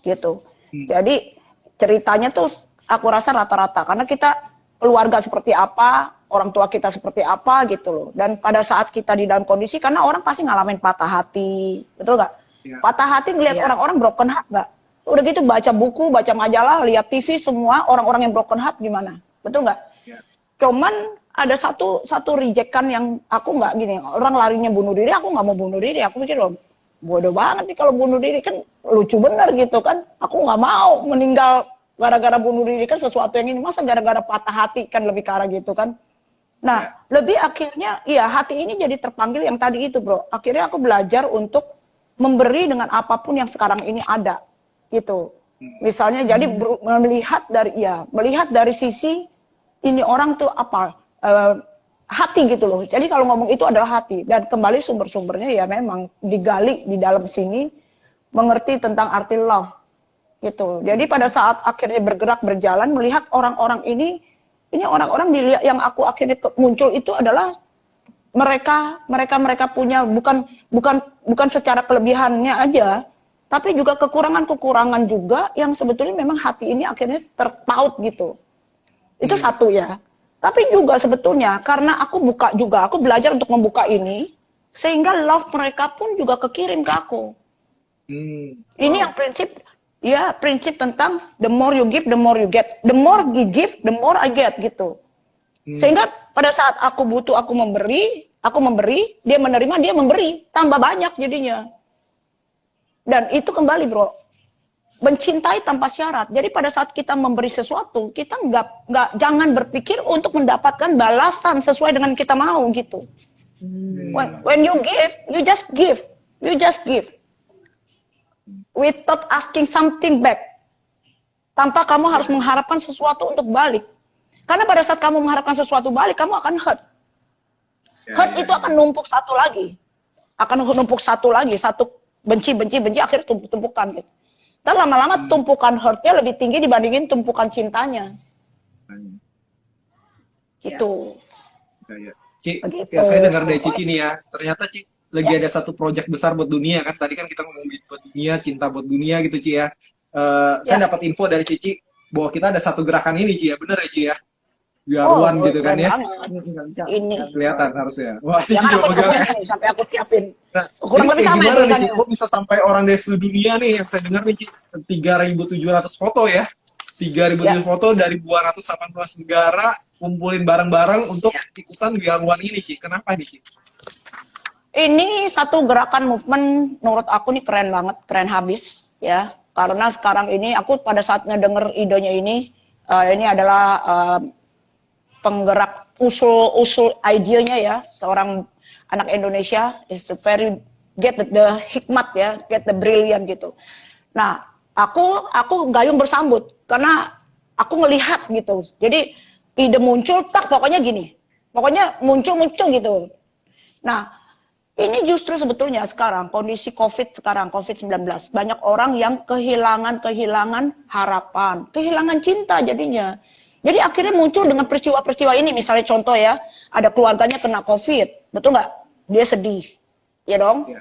gitu. Jadi ceritanya tuh aku rasa rata-rata karena kita keluarga seperti apa, orang tua kita seperti apa gitu loh. Dan pada saat kita di dalam kondisi, karena orang pasti ngalamin patah hati, betul nggak? Ya. Patah hati ngelihat orang-orang broken heart nggak? Udah gitu baca buku, baca majalah, lihat TV semua orang-orang yang broken heart gimana, betul nggak? Ya. Cuman ada satu rejekan yang aku nggak gini, orang larinya bunuh diri, aku nggak mau bunuh diri, aku mikir loh, bodoh banget nih kalau bunuh diri, kan lucu bener gitu kan, aku nggak mau meninggal gara-gara bunuh diri, kan sesuatu yang ini, masa gara-gara patah hati, kan lebih ke arah gitu kan. Nah, lebih akhirnya, ya hati ini jadi terpanggil yang tadi itu bro, akhirnya aku belajar untuk memberi dengan apapun yang sekarang ini ada, gitu. Misalnya jadi melihat dari sisi, ini orang tuh apa, hati gitu loh, jadi kalau ngomong itu adalah hati, dan kembali sumber-sumbernya ya memang digali di dalam sini, mengerti tentang arti love, gitu. Jadi pada saat akhirnya bergerak berjalan melihat orang-orang ini orang-orang dilihat yang aku akhirnya muncul itu adalah mereka punya bukan secara kelebihannya aja, tapi juga kekurangan juga yang sebetulnya memang hati ini akhirnya terpaut gitu. Itu satu ya. Tapi juga sebetulnya karena aku belajar untuk membuka ini sehingga love mereka pun juga kekirim ke aku. Ini yang prinsip tentang the more you give, the more you get. The more you give, the more I get gitu. Sehingga pada saat aku butuh, aku memberi, dia menerima, dia memberi, tambah banyak jadinya. Dan itu kembali bro, mencintai tanpa syarat. Jadi pada saat kita memberi sesuatu, kita jangan berpikir untuk mendapatkan balasan sesuai dengan kita mau gitu. When you give, you just give. Without asking something back. Tanpa kamu harus mengharapkan sesuatu untuk balik. Karena pada saat kamu mengharapkan sesuatu balik, kamu akan hurt. Hurt itu akan numpuk satu lagi. Satu benci, akhirnya tumpuk-tumpukan gitu. Dan lama-lama tumpukan hurtnya lebih tinggi dibandingin tumpukan cintanya. Gitu. Ci, saya dengar dari Cici nih ya, ternyata Ci lagi ada satu proyek besar buat dunia kan. Tadi kan kita ngomongin buat dunia, cinta buat dunia gitu Ci ya. Saya dapat info dari Cici bahwa kita ada satu gerakan ini Ci ya, bener ya Ci ya? biaruan Oh, gitu kan keren ya. banget. Ini. Kelihatan harusnya. Wah, Cici Jangan juga aku pegang ya. nih, sampai aku siapin. Nah, Kurang ini lebih kayak sama ya gimana nih, Ci? tulisannya. Kok bisa sampai orang dari seluruh dunia nih, yang saya dengar nih, Ci, 3.700 foto ya. 3.700 Ya. foto dari 218 negara, kumpulin bareng-bareng untuk ikutan biaruan ini, Ci. Kenapa nih, Ci? Ini satu gerakan movement menurut aku nih keren banget, keren habis ya. Karena sekarang ini aku pada saat ngedenger idenya ini adalah penggerak usul idenya ya, seorang anak Indonesia is a very get the hikmat ya, get the brilliant gitu. Nah, aku gayung bersambut karena aku ngelihat gitu. Jadi ide muncul tak pokoknya gini. Pokoknya muncul gitu. Nah, ini justru sebetulnya sekarang kondisi COVID-19 banyak orang yang kehilangan harapan, kehilangan cinta jadinya. Jadi akhirnya muncul dengan peristiwa-peristiwa ini, misalnya contoh ya, ada keluarganya kena COVID, betul nggak? Dia sedih, ya dong. Ya.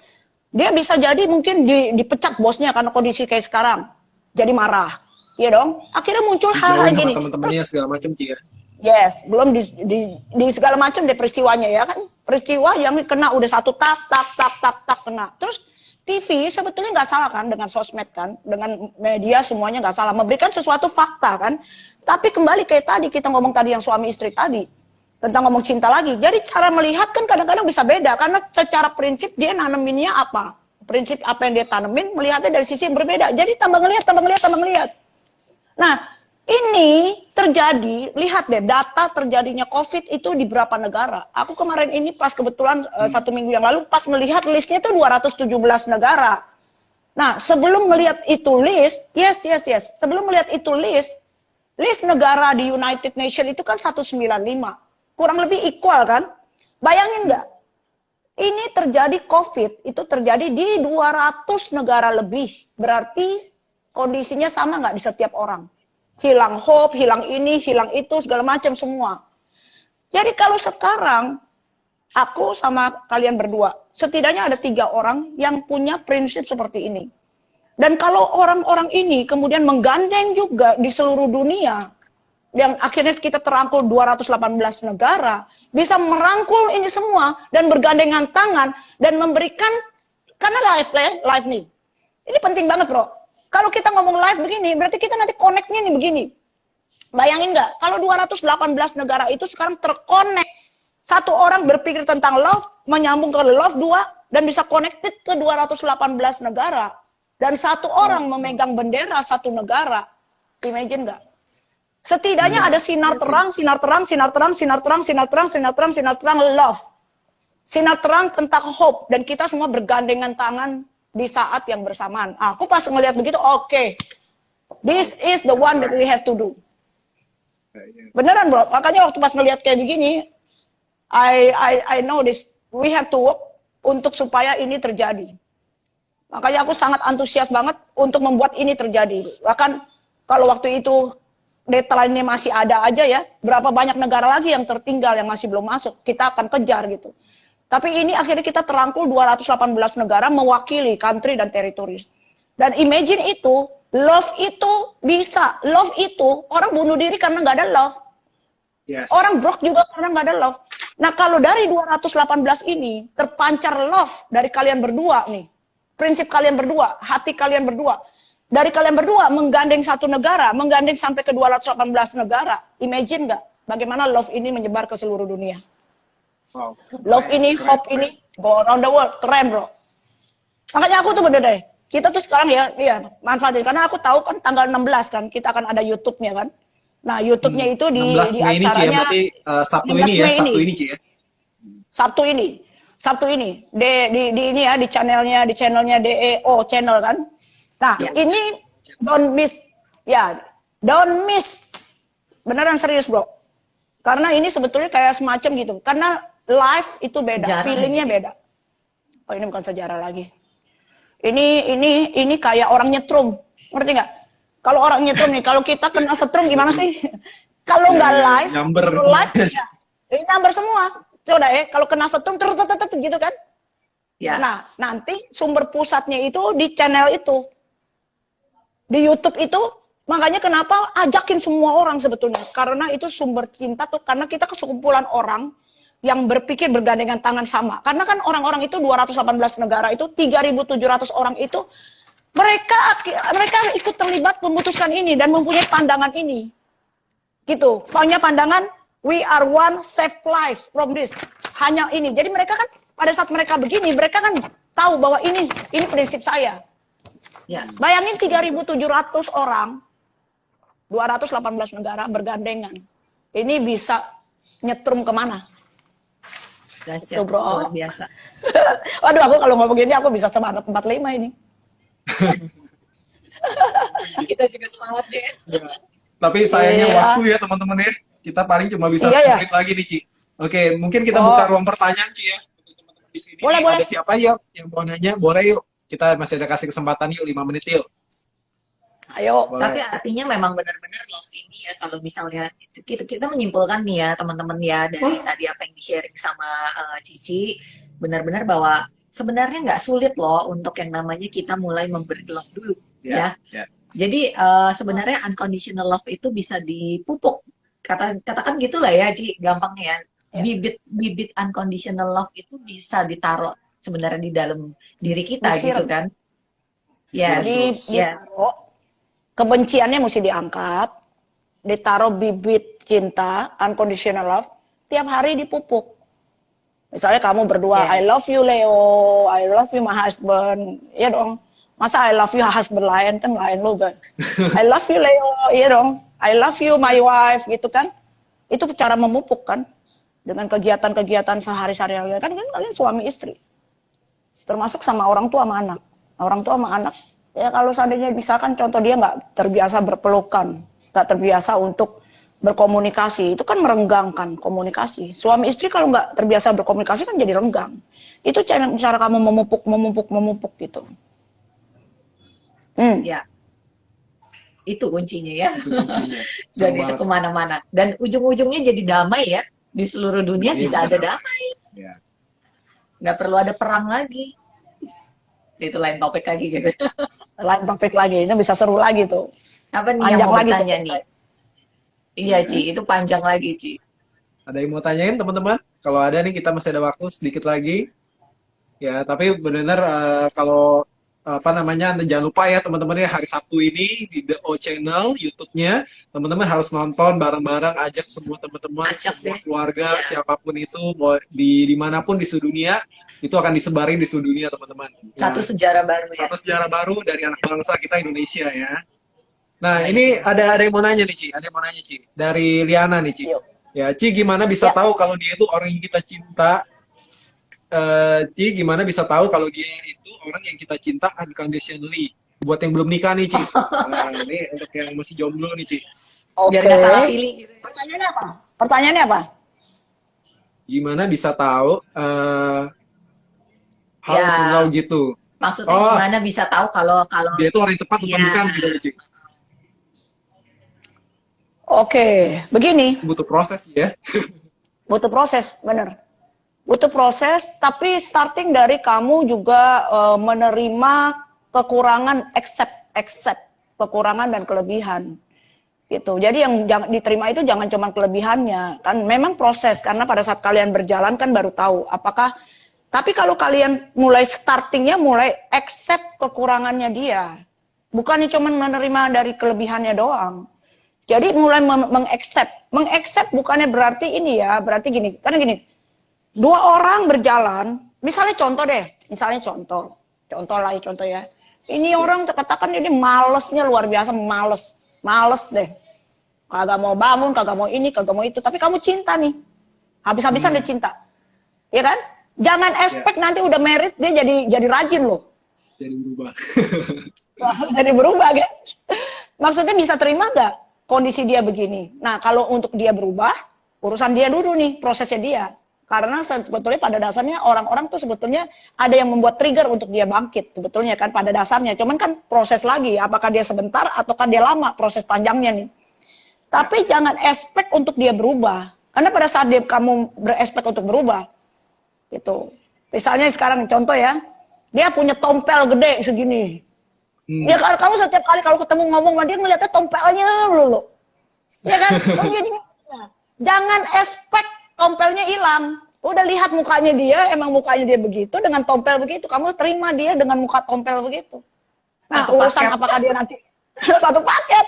Dia bisa jadi mungkin dipecat bosnya karena kondisi kayak sekarang, jadi marah, ya dong. Akhirnya muncul hal-hal Dijauhin sama gini. teman-temannya segala macam, Ci ya. Yes, belum di segala macam deh peristiwanya ya kan. Peristiwa yang kena udah satu tak kena. Terus TV sebetulnya nggak salah kan dengan sosmed kan, dengan media semuanya nggak salah memberikan sesuatu fakta kan. Tapi kembali kayak tadi kita ngomong tadi yang suami istri tadi tentang ngomong cinta lagi. Jadi cara melihat kan kadang-kadang bisa beda karena secara prinsip dia naneminnya apa, prinsip apa yang dia tanemin melihatnya dari sisi yang berbeda. Jadi tambah ngelihat. Nah ini terjadi, lihat deh data terjadinya COVID itu di berapa negara. Aku kemarin ini pas kebetulan 1 minggu yang lalu pas melihat listnya itu 217 negara. Nah sebelum melihat itu list, yes. Sebelum melihat itu list negara di United Nations itu kan 195. Kurang lebih equal kan? Bayangin nggak? Ini terjadi COVID, itu terjadi di 200 negara lebih. Berarti kondisinya sama nggak di setiap orang? Hilang hope, hilang ini, hilang itu, segala macam semua. Jadi kalau sekarang, aku sama kalian berdua, setidaknya ada 3 orang yang punya prinsip seperti ini. Dan kalau orang-orang ini kemudian menggandeng juga di seluruh dunia, yang akhirnya kita terangkul 218 negara, bisa merangkul ini semua, dan bergandengan tangan, dan memberikan, karena live nih. Ini penting banget bro. Kalau kita ngomong live begini, berarti kita nanti connect-nya nih begini. Bayangin nggak? Kalau 218 negara itu sekarang terconnect. Satu orang berpikir tentang love, menyambung ke love 2, dan bisa connected ke 218 negara. Dan satu orang memegang bendera satu negara. Imagine nggak? Setidaknya ada sinar terang love. Sinar terang tentang hope. Dan kita semua bergandengan tangan di saat yang bersamaan. Aku pas ngelihat begitu, oke. This is the one that we have to do. Beneran bro, makanya waktu pas ngelihat kayak begini, I know this, we have to work untuk supaya ini terjadi. Makanya aku sangat antusias banget untuk membuat ini terjadi. Bahkan kalau waktu itu deadline-nya masih ada aja ya, berapa banyak negara lagi yang tertinggal yang masih belum masuk, kita akan kejar gitu. Tapi ini akhirnya kita terangkul 218 negara mewakili country dan territories. Dan imagine itu, love itu bisa. Love itu, orang bunuh diri karena nggak ada love. Yes. Orang broke juga karena nggak ada love. Nah kalau dari 218 ini, terpancar love dari kalian berdua nih. Prinsip kalian berdua, hati kalian berdua. Dari kalian berdua menggandeng satu negara, menggandeng sampai ke 218 negara. Imagine nggak bagaimana love ini menyebar ke seluruh dunia. Wow. Love ini, hope ini, go around the world. Keren bro. Makanya aku tuh bener deh. Kita tuh sekarang ya manfaatin. Karena aku tahu kan tanggal 16 kan, kita akan ada YouTube-nya kan. Nah YouTube-nya itu di 16 Mei ini, Ci, ya, acaranya. berarti Sabtu ini ya, Sabtu ini, Ci ya. Sabtu ini. Di ini ya, di channelnya DEO channel kan. Nah ini don't miss. Ya, don't miss. Beneran serius bro. Karena ini sebetulnya kayak semacam gitu. Karena live itu beda, Sejarah feelingnya lagi. beda. Oh ini bukan sejarah lagi. Ini kayak orang nyetrum, ngerti nggak? Kalau orang nyetrum nih, kalau kita kena setrum gimana sih? Kalau nggak live, nyamber kalau live ya, ini nyamber semua. Coba ya, kalau kena setrum terus gitu kan? Ya. Nah nanti sumber pusatnya itu di channel itu, di YouTube itu Makanya kenapa ajakin semua orang sebetulnya. Karena itu sumber cinta tuh, karena kita kesekumpulan orang yang berpikir bergandengan tangan sama. Karena kan orang-orang itu 218 negara itu 3.700 orang itu mereka ikut terlibat memutuskan ini dan mempunyai pandangan ini. Gitu. Punya pandangan we are one, save life from this. Hanya ini. Jadi mereka kan pada saat mereka begini, mereka kan tahu bahwa ini prinsip saya. Ya. Bayangin 3.700 orang 218 negara bergandengan. Ini bisa nyetrum kemana? Dahsyat, Bro. luar biasa. Waduh, aku kalau ngomong gini aku bisa semangat 45 ini. Kita juga semangat deh. Ya. Tapi sayangnya Iya. waktu ya teman-teman ya. Kita paling cuma bisa Iya, 10 ya. menit lagi nih, Ci. Oke, mungkin kita Oh. buka ruang pertanyaan, Ci ya. Untuk teman-teman di sini. Boleh, boleh. Ada siapa yuk yang mau nanya? Boleh yuk. Kita masih ada kasih kesempatan yuk 5 menit yuk. Ayo. Boleh. Tapi artinya memang benar-benar love ini ya, kalau misalnya kita menyimpulkan nih ya teman-teman ya dari tadi apa yang di-sharing sama Cici, benar-benar bahwa sebenarnya nggak sulit loh untuk yang namanya kita mulai memberi love dulu ya. Ya. Jadi sebenarnya unconditional love itu bisa dipupuk. Katakan gitulah ya, Ci, gampangnya ya. Ya. Bibit unconditional love itu bisa ditaruh sebenarnya di dalam diri kita Disiram. gitu kan. Yes. Jadi Yes. ditaruh, kebenciannya mesti diangkat, ditaruh bibit cinta, unconditional love, tiap hari dipupuk. Misalnya kamu berdua, Yes. I love you Leo, I love you my husband, ya dong. Masa I love you husband lain kan lain lo kan. I love you Leo, ya dong. I love you my wife gitu kan. Itu cara memupuk kan. Dengan kegiatan-kegiatan sehari-hari kan kalian suami istri. Termasuk sama orang tua sama anak. Orang tua sama anak, ya kalau seandainya misalkan contoh dia nggak terbiasa berpelukan, nggak terbiasa untuk berkomunikasi, itu kan merenggangkan komunikasi. Suami istri kalau nggak terbiasa berkomunikasi kan jadi renggang. Itu cara kamu memupuk gitu. Ya, itu kuncinya ya. Itu kuncinya. Dan Sama itu kemana-mana. Dan ujung-ujungnya jadi damai ya. Di seluruh dunia Iya, bisa bisa ada damai. damai. Ya. Nggak perlu ada perang lagi. Itu lain topik lagi gitu. Lain topik lagi, itu bisa seru lagi tuh. Apa nih Panjang yang mau lagi bertanya tuh. nih? Iya, Ci. Itu panjang lagi, Ci. Ada yang mau tanyain teman-teman? Kalau ada nih kita masih ada waktu sedikit lagi. Ya, tapi benar kalau apa namanya, jangan lupa ya teman-teman ya, hari Sabtu ini di The O Channel YouTube-nya, teman-teman harus nonton bareng-bareng, ajak semua teman-teman, Ajak semua deh. keluarga, Iya. siapapun itu, mau di dimanapun di seluruh dunia, itu akan disebarin di seluruh dunia teman-teman. Satu Nah, sejarah baru ya. satu sejarah baru dari anak bangsa kita Indonesia ya. Nah, ini ada yang mau nanya nih, Ci. Ada yang mau nanya, Ci. Dari Liana nih, Ci. Yuk. Ya, Ci, gimana bisa Ya. tahu kalau dia itu orang yang kita cinta? Ci, gimana bisa tahu kalau dia itu orang yang kita cinta unconditionally? Buat yang belum nikah nih, Ci. Nah, ini untuk yang masih jomblo nih, Ci. Oke. Biar nggak salah pilih gitu. Pertanyaannya apa? Pertanyaannya apa? Gimana bisa tahu hal Ya. tunggal gitu? Maksudnya Oh. gimana bisa tahu kalau Dia itu orang yang tepat untuk Iya. nikah gitu, Ci. Oke, begini. Butuh proses ya. Butuh proses, bener. Butuh proses, tapi starting dari kamu juga menerima kekurangan, accept kekurangan dan kelebihan. Gitu. Jadi yang jangan diterima itu jangan cuma kelebihannya, kan memang proses karena pada saat kalian berjalan kan baru tahu apakah. Tapi kalau kalian mulai startingnya mulai accept kekurangannya dia, bukannya cuma menerima dari kelebihannya doang. Jadi mulai mengaccept bukannya berarti ini ya, berarti gini, karena gini, dua orang berjalan, misalnya contoh lah ya contoh ya. Ini orang katakan ini malesnya luar biasa, males deh. Kagak mau bangun, kagak mau ini, kagak mau itu, tapi kamu cinta nih. Habis-habisan dia cinta. Ya kan? Jangan expect nanti udah married dia jadi rajin loh. Jadi berubah. Jadi berubah kan? Maksudnya bisa terima nggak kondisi dia begini? Nah kalau untuk dia berubah, urusan dia dulu nih, prosesnya dia. Karena sebetulnya pada dasarnya orang-orang tuh sebetulnya ada yang membuat trigger untuk dia bangkit. Sebetulnya kan pada dasarnya. Cuman kan proses lagi, apakah dia sebentar ataukah dia lama proses panjangnya nih. Tapi jangan expect untuk dia berubah. Karena pada saat kamu berespek untuk berubah, gitu. Misalnya sekarang contoh ya, dia punya tompel gede segini. Ya kalau kamu setiap kali kalau ketemu ngomong sama dia ngeliatnya tompelnya lulu. Ya kan? Oh, jadi jangan expect tompelnya hilang. Udah lihat mukanya dia, emang mukanya dia begitu dengan tompel begitu. Kamu terima dia dengan muka tompel begitu. Nah, Satu urusan paket. apakah dia nanti satu paket.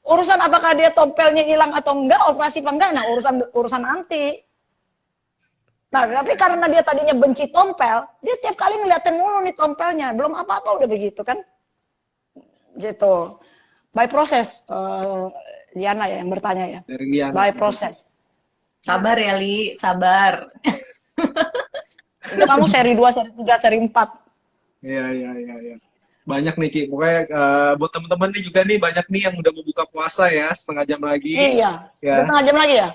Urusan apakah dia tompelnya hilang atau enggak, operasi apa enggak, nah urusan nanti. Nah, tapi karena dia tadinya benci tompel, dia tiap kali ngeliatin mulu nih tompelnya. Belum apa-apa udah begitu kan. Gitu. By proses, Liana ya yang bertanya ya. Dari Liana. By proses. Sabar ya, Li. Sabar. Itu kamu seri 2, seri 3, seri 4. Iya. Banyak nih, Ci. Pokoknya buat teman-teman nih juga nih, banyak nih yang udah mau buka puasa ya, setengah jam lagi. Iya. Ya. Setengah jam lagi ya?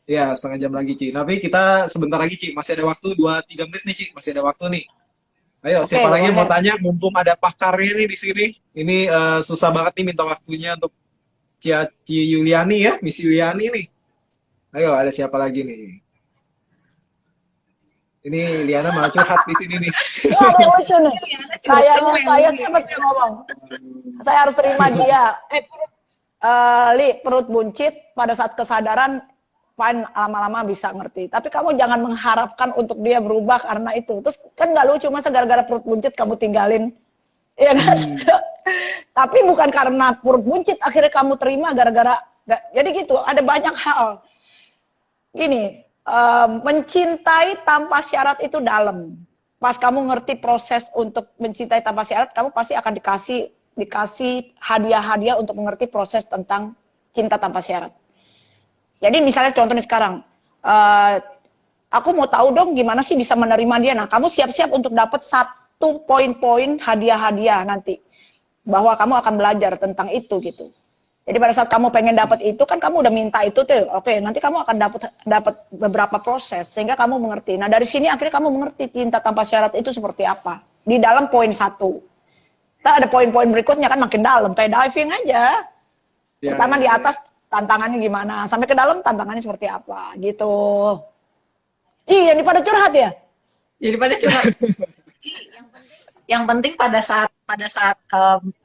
Ya, setengah jam lagi, Ci. Tapi kita sebentar lagi, Ci. Masih ada waktu 2-3 menit nih, Ci. Masih ada waktu nih. Ayo, Oke, siapa lagi yang mau boleh. tanya? Mumpung ada pakarnya nih di sini. Ini susah banget nih minta waktunya untuk Ci Yuliani ya, Miss Yuliani nih. Ayo, ada siapa lagi nih? Ini Liana malah curhat di sini nih. Wah, ada yang lucu nih. Kayaknya Yang saya lucu. siapa yang ngomong. Saya harus terima dia. Li, perut buncit pada saat kesadaran, fine, lama-lama bisa ngerti. Tapi kamu jangan mengharapkan untuk dia berubah karena itu. Terus kan nggak lucu, masa gara-gara perut buncit kamu tinggalin. Iya kan? Tapi bukan karena perut buncit akhirnya kamu terima gara-gara. Jadi gitu, ada banyak hal. Gini, mencintai tanpa syarat itu dalam. Pas kamu ngerti proses untuk mencintai tanpa syarat, kamu pasti akan dikasih hadiah-hadiah untuk mengerti proses tentang cinta tanpa syarat. Jadi misalnya contohnya sekarang, aku mau tahu dong gimana sih bisa menerima dia. Nah, kamu siap-siap untuk dapat satu poin-poin hadiah-hadiah nanti. Bahwa kamu akan belajar tentang itu gitu. Jadi pada saat kamu pengen dapat itu kan kamu udah minta itu tuh. Oke, nanti kamu akan dapat beberapa proses sehingga kamu mengerti. Nah, dari sini akhirnya kamu mengerti cinta tanpa syarat itu seperti apa. Di dalam poin 1. Nah, ada poin-poin berikutnya kan makin dalam, kayak diving aja. Ya, Pertama di ya. atas tantangannya gimana, sampai ke dalam tantangannya seperti apa gitu. Iya, ini pada curhat ya? Jadi pada curhat. Yang penting pada saat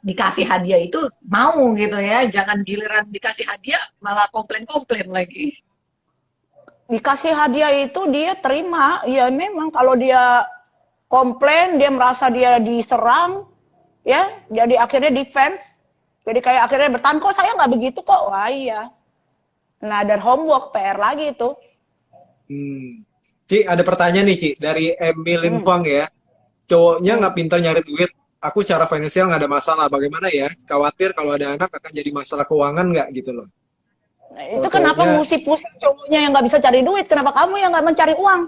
dikasih hadiah itu mau gitu ya, jangan giliran dikasih hadiah malah komplain lagi. Dikasih hadiah itu dia terima, ya memang kalau dia komplain, dia merasa dia diserang, ya, jadi akhirnya defense, jadi kayak akhirnya bertahan, kok saya nggak begitu kok, wah iya. Nah, dan homework, PR lagi itu. Ci, ada pertanyaan nih, Ci, dari Emil Kwang ya. Cowoknya nggak pintar nyari duit, aku secara finansial nggak ada masalah. Bagaimana ya? Khawatir kalau ada anak akan jadi masalah keuangan nggak gitu loh. Nah, itu Kalau kenapa cowoknya- mesti pusing cowoknya yang nggak bisa cari duit, kenapa kamu yang nggak mencari uang?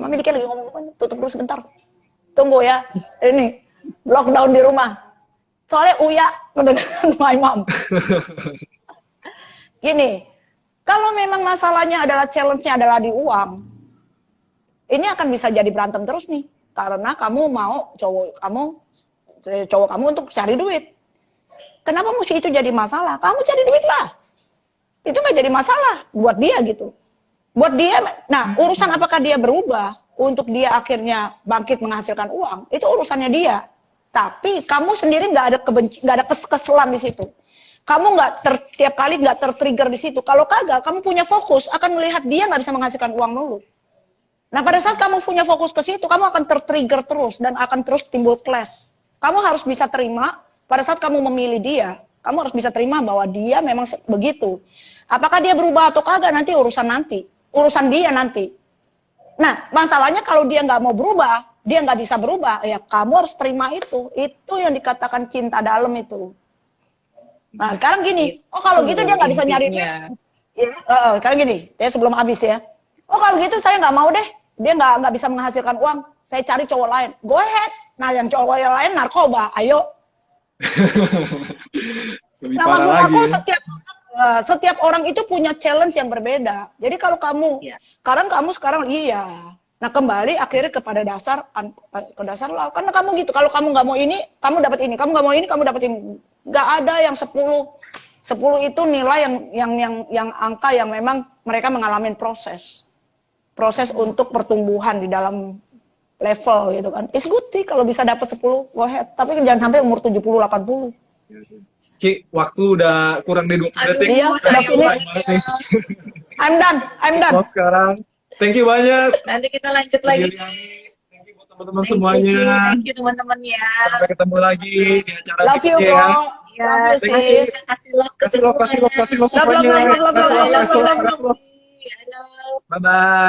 Mami dikit lagi ngomong, tutup dulu sebentar. Tunggu ya, ini lockdown di rumah. Soalnya Uya mendengarkan my mom. Gini, kalau memang masalahnya adalah challenge-nya adalah di uang, ini akan bisa jadi berantem terus nih. Karena kamu mau cowok kamu untuk cari duit. Kenapa mesti itu jadi masalah? Kamu cari duit lah. Itu nggak jadi masalah buat dia gitu. Buat dia, nah urusan apakah dia berubah untuk dia akhirnya bangkit menghasilkan uang, itu urusannya dia. Tapi kamu sendiri nggak ada keselan di situ. Kamu tiap kali nggak tertrigger di situ. Kalau kagak, kamu punya fokus akan melihat dia nggak bisa menghasilkan uang dulu. Nah, pada saat kamu punya fokus ke situ, kamu akan tertrigger terus dan akan terus timbul clash. Kamu harus bisa terima pada saat kamu memilih dia, kamu harus bisa terima bahwa dia memang begitu. Apakah dia berubah atau kagak nanti urusan dia nanti. Nah, masalahnya kalau dia nggak mau berubah, dia nggak bisa berubah, ya kamu harus terima itu. Itu yang dikatakan cinta dalam itu. Nah, sekarang gini, oh kalau gitu dia nggak bisa nyari duit. Ya, sekarang gini, ya sebelum habis ya. Oh kalau gitu saya nggak mau deh, dia nggak bisa menghasilkan uang, saya cari cowok lain. Go ahead. Nah yang cowok yang lain narkoba, ayo. Lebih Nah parah maksud lagi aku ya. setiap orang itu punya challenge yang berbeda. Jadi kalau kamu, sekarang iya. Nah kembali akhirnya kepada dasar lah. Karena kamu gitu, kalau kamu nggak mau ini, kamu dapat ini. Kamu nggak mau ini, kamu dapat ini. Nggak ada yang 10 itu nilai yang angka yang memang mereka mengalami proses untuk pertumbuhan di dalam level gitu kan. It's good sih kalau bisa dapat 10, go ahead. Tapi jangan sampai umur 70, 80. Ci, waktu udah kurang dari 20 detik. Iya, Udah sudah sayang finish. banget nih. I'm done. Oh, sekarang. Thank you banyak. Nanti kita lanjut lagi. Thank you buat teman-teman semuanya. Thank you teman-teman ya. Sampai ketemu lagi di acara Love you, berikutnya ya. bro. Ya, Love you, terima sis. kasih. Kasih love ke Kasih love semuanya. semuanya. Love, love, love, love, love, love, love, love. Halo. Bye-bye.